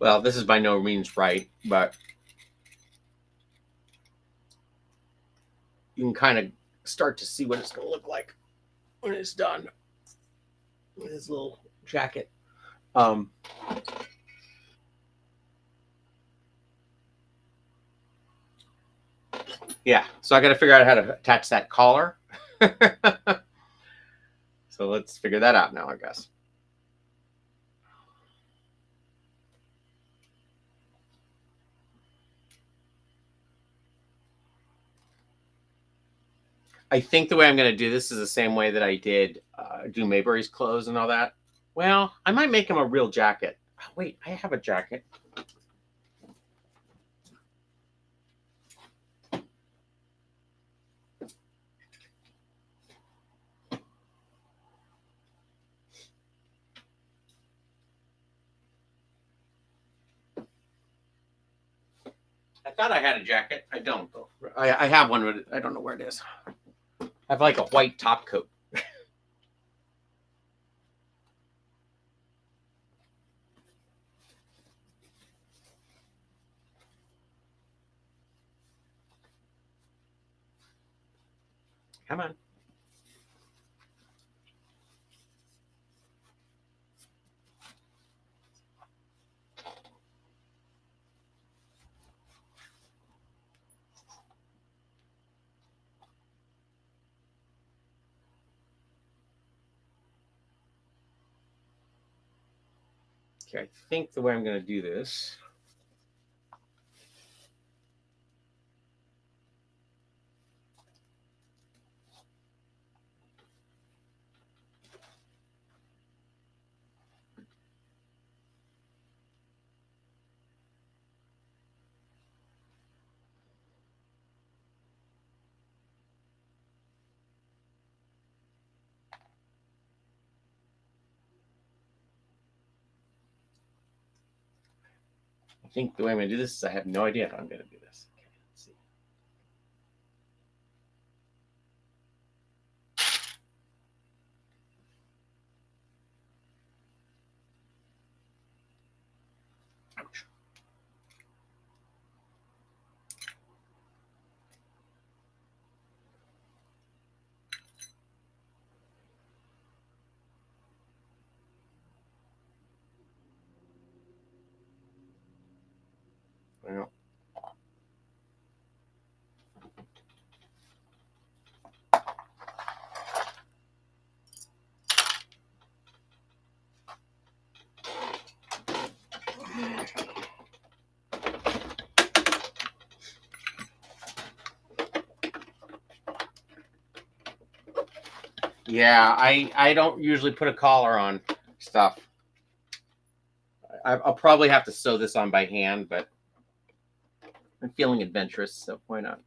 Well, this is by no means right, but you can kind of start to see what it's going to look like when it's done with his little jacket. Yeah, so I got to figure out how to attach that collar. So let's figure that out now, I guess. I think the way I'm going to do this is the same way that I did do Mayberry's clothes and all that. Well, I might make him a real jacket. Oh, wait, I have a jacket. I thought I had a jacket. I don't, though. I have one, but I don't know where it is. I have like a white top coat. Come on. Okay, I think the way I'm going to do this. I think the way I'm going to do this is I have no idea how I'm going to do this. Okay, let's see. Ouch. Well, yeah, I don't usually put a collar on stuff. I'll probably have to sew this on by hand, but I'm feeling adventurous, so why not?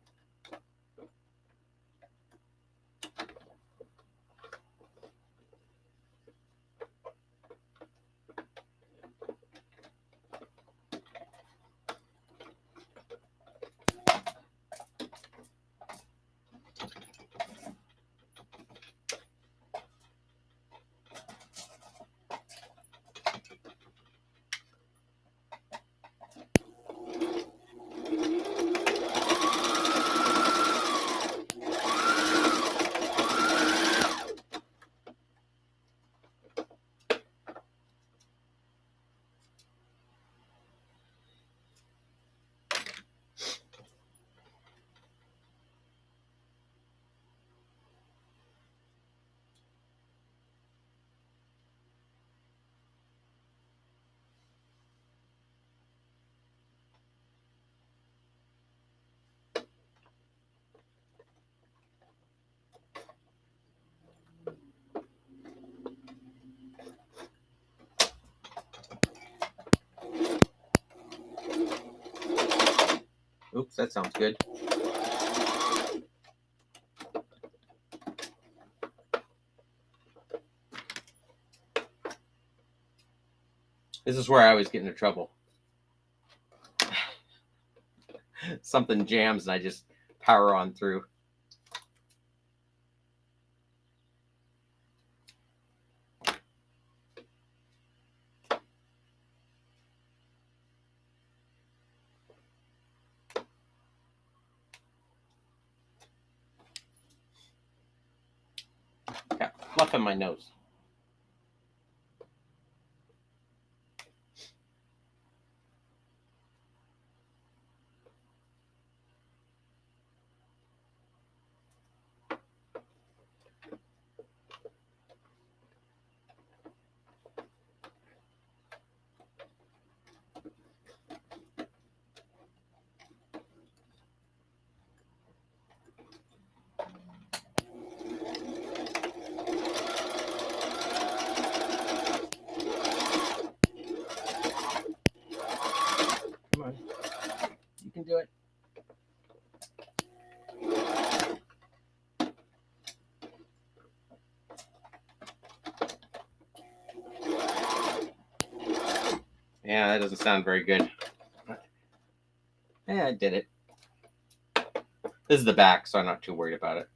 Oops, that sounds good. This is where I always get into trouble. Something jams and I just power on through. fluff in my nose. Come on. You can do it. Yeah, that doesn't sound very good. Yeah, I did it. This is the back, so I'm not too worried about it.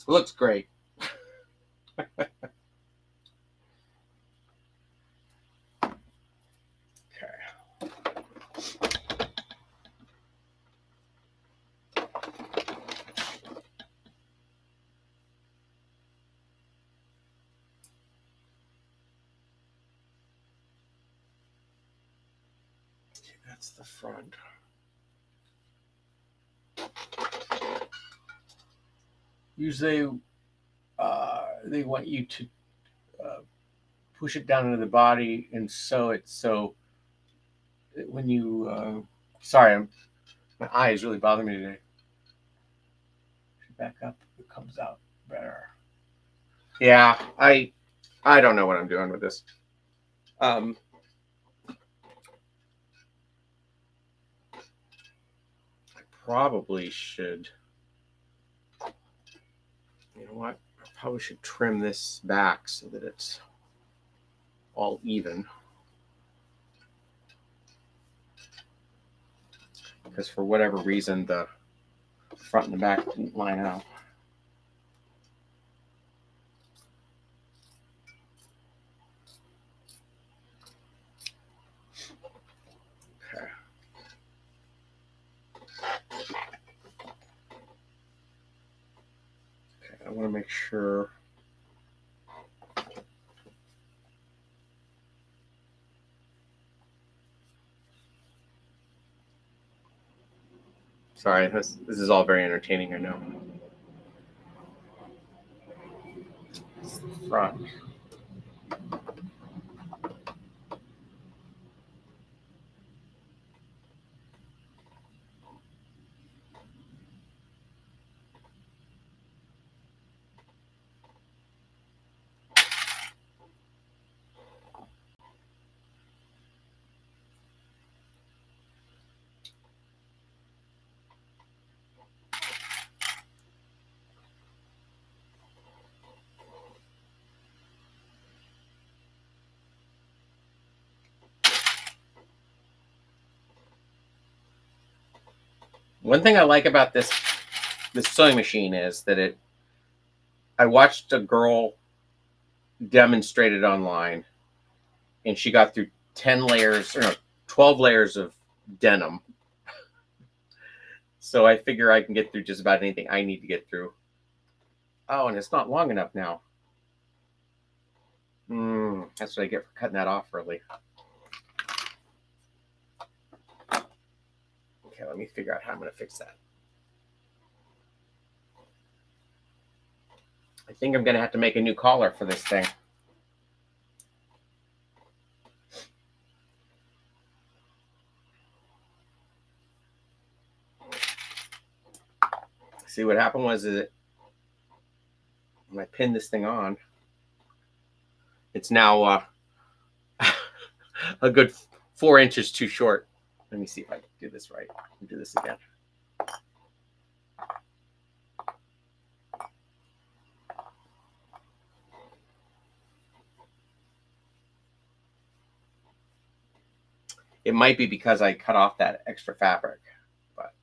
Looks great. That's the front. Usually, they want you to push it down into the body and sew it so that when you. Sorry, my eye is really bothering me today. Back up, it comes out better. Yeah, I don't know what I'm doing with this. I probably should. You know what? I probably should trim this back so that it's all even. Because for whatever reason, the front and the back didn't line up. Okay. Okay, I want to make sure. Sorry, this is all very entertaining, I know. Front. One thing I like about this sewing machine is that I watched a girl demonstrate it online, and she got through 10 layers, or no, 12 layers of denim. So I figure I can get through just about anything I need to get through. Oh, and it's not long enough now. That's what I get for cutting that off early. Okay, let me figure out how I'm going to fix that. I think I'm going to have to make a new collar for this thing. See, what happened was that when I pinned this thing on, it's now a good 4 inches too short. Let me see if I can do this right. Do this again. It might be because I cut off that extra fabric, but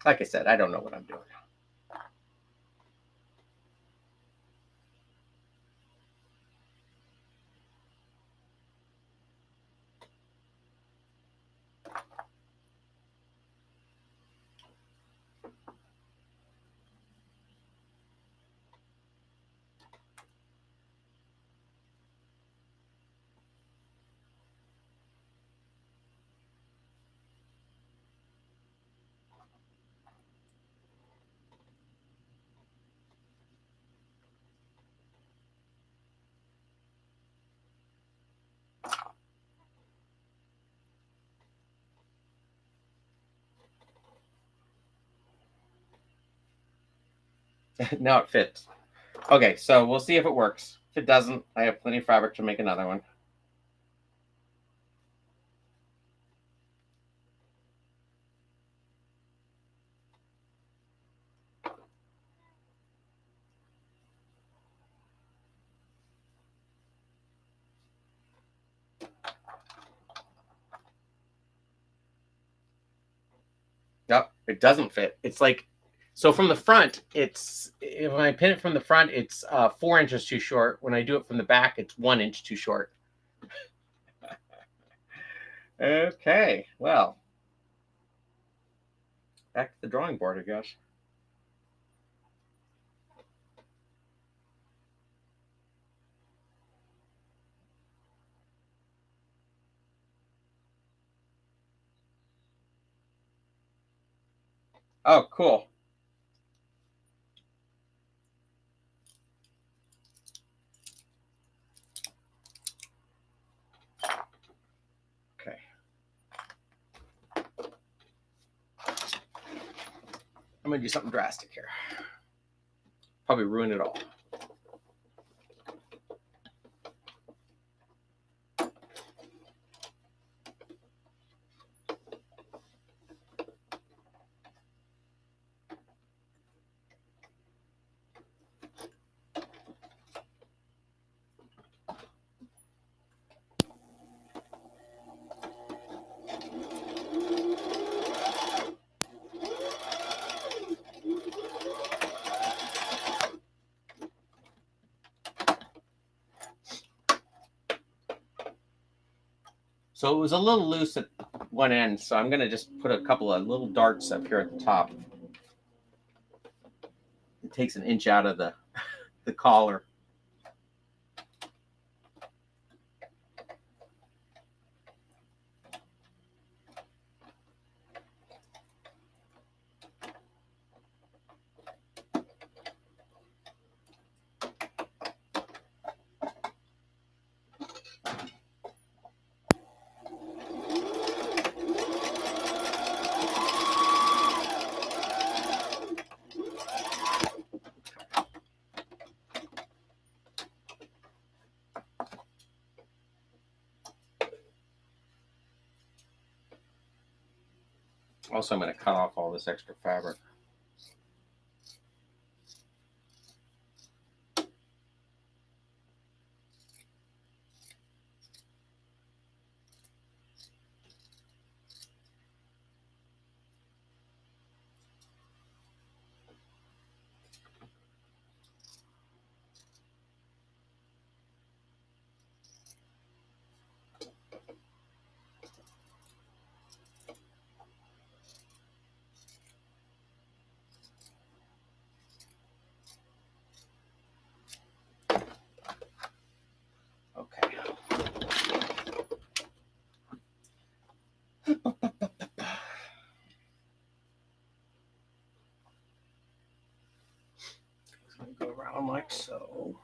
like I said, I don't know what I'm doing. Now it fits. Okay, so we'll see if it works. If it doesn't, I have plenty of fabric to make another one. Yep, it doesn't fit. It's like, so from the front, it's, when I pin it from the front, it's 4 inches too short. When I do it from the back, it's 1 inch too short. Okay, well, back to the drawing board, I guess. Oh, cool. Okay. I'm going to do something drastic here. Probably ruin it all. So it was a little loose at one end, so I'm going to just put a couple of little darts up here at the top. It takes an inch out of the collar. Also, I'm going to cut off all this extra fabric. Okay. Go around like so.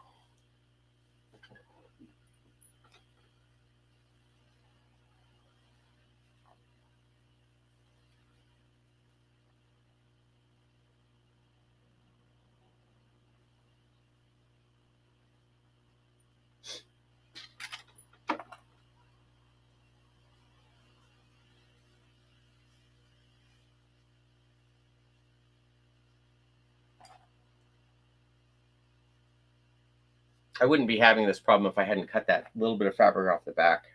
I wouldn't be having this problem if I hadn't cut that little bit of fabric off the back.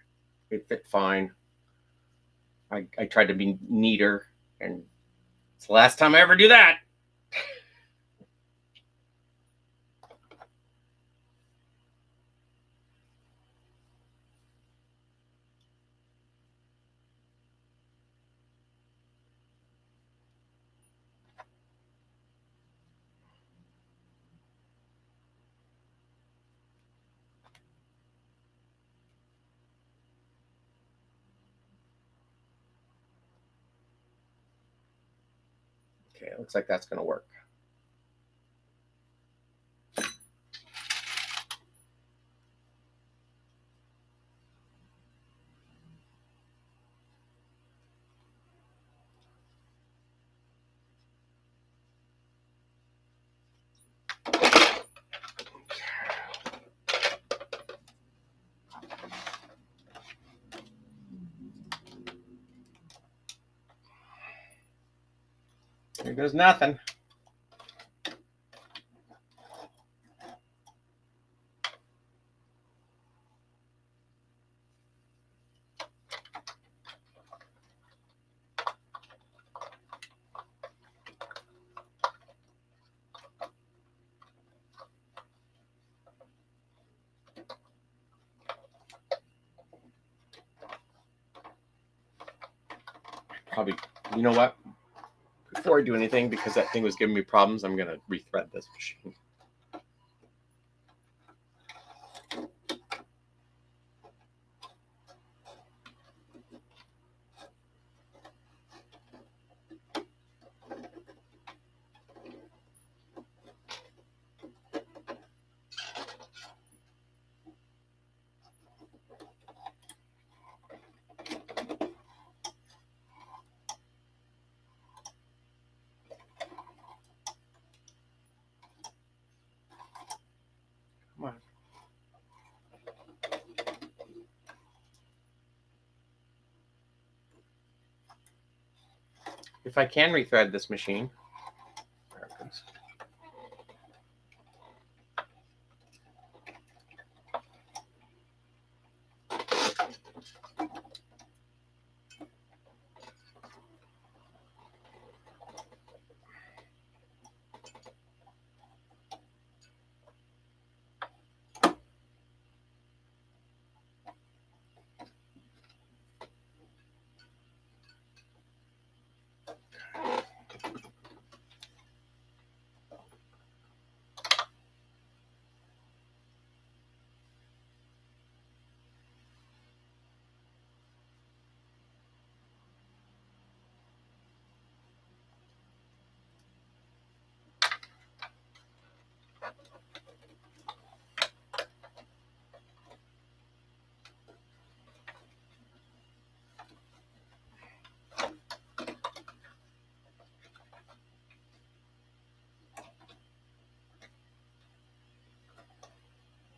It fit fine. I tried to be neater, and it's the last time I ever do that. Okay, it looks like that's going to work. Here goes nothing. Probably, you know what? Before I do anything, because that thing was giving me problems, I'm going to rethread this machine. Come on. If I can rethread this machine, there it goes.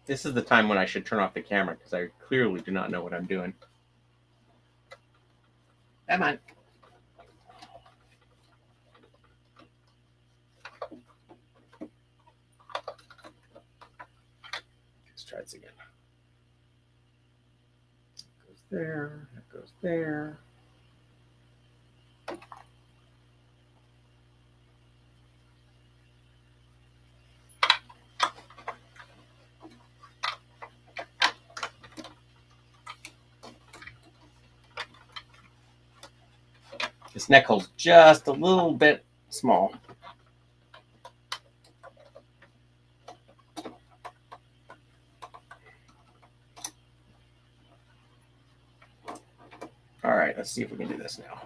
This is the time when I should turn off the camera because I clearly do not know what I'm doing. Come on. Let's try this again. That goes there. That goes there. This neck hole's just a little bit small. All right, let's see if we can do this now.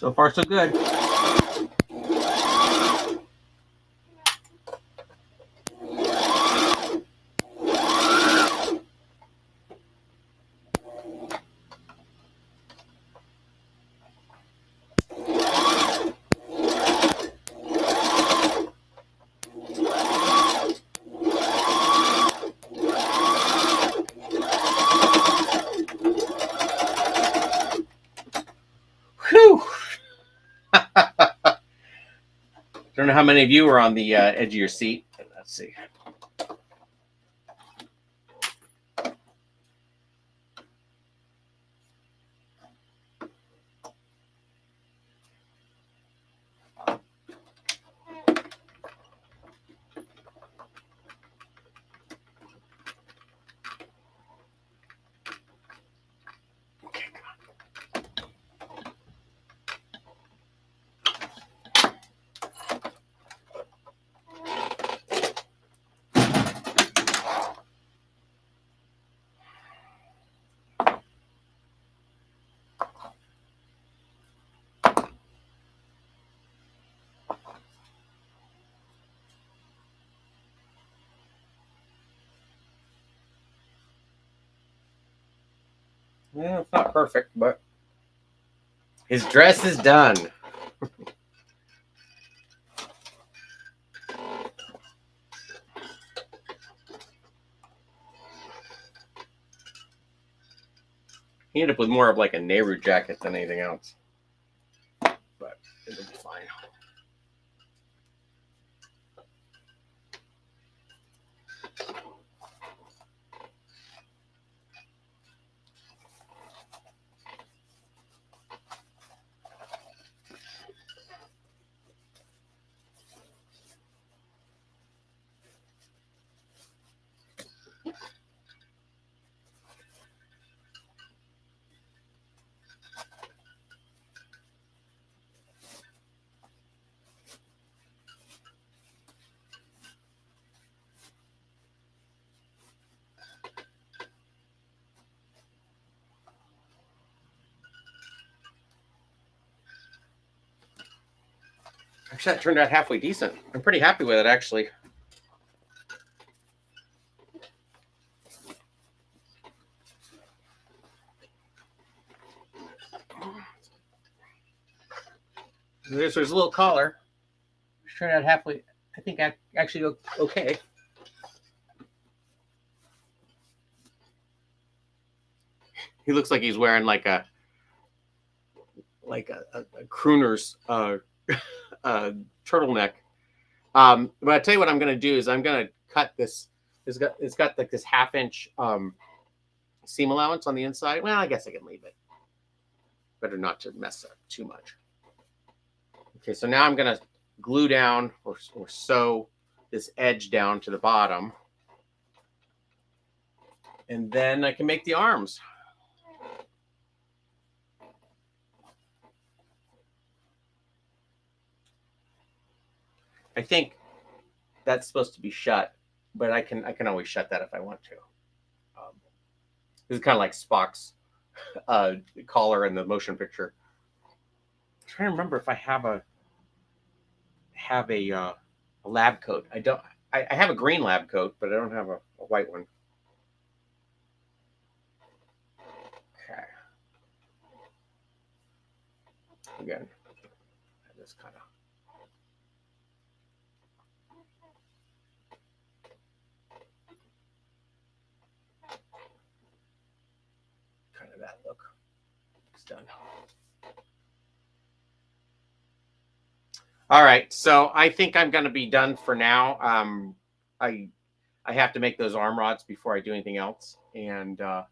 So far, so good. Whew. Don't know how many of you are on the edge of your seat. Let's see. Well, it's not perfect, but his dress is done. He ended up with more of like a Nehru jacket than anything else, but it'll be fine. Actually, that turned out halfway decent. I'm pretty happy with it, actually. There's a little collar. Turned out halfway. I think actually okay. He looks like he's wearing like a crooner's turtleneck. But I tell you what I'm going to do is I'm going to cut this. It's got like this 1/2 inch seam allowance on the inside. Well, I guess I can leave it. Better not to mess up too much. Okay, so now I'm going to glue down or sew this edge down to the bottom. And then I can make the arms. I think that's supposed to be shut, but I can always shut that if I want to. This is kind of like Spock's collar in the motion picture. I'm trying to remember if I have a lab coat. I don't. I have a green lab coat, but I don't have a white one. Okay. Again, I just kind of. That look. It's done. All right, so I think I'm going to be done for now. I have to make those arm rods before I do anything else, and I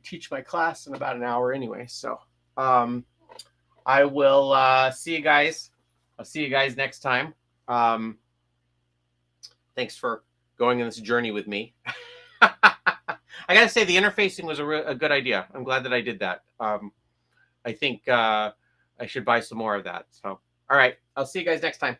teach my class in about an hour anyway. So I will see you guys. I'll see you guys next time. Thanks for going on this journey with me. I gotta say the interfacing was a good idea. I'm glad that I did that. I think I should buy some more of that. So, all right, I'll see you guys next time.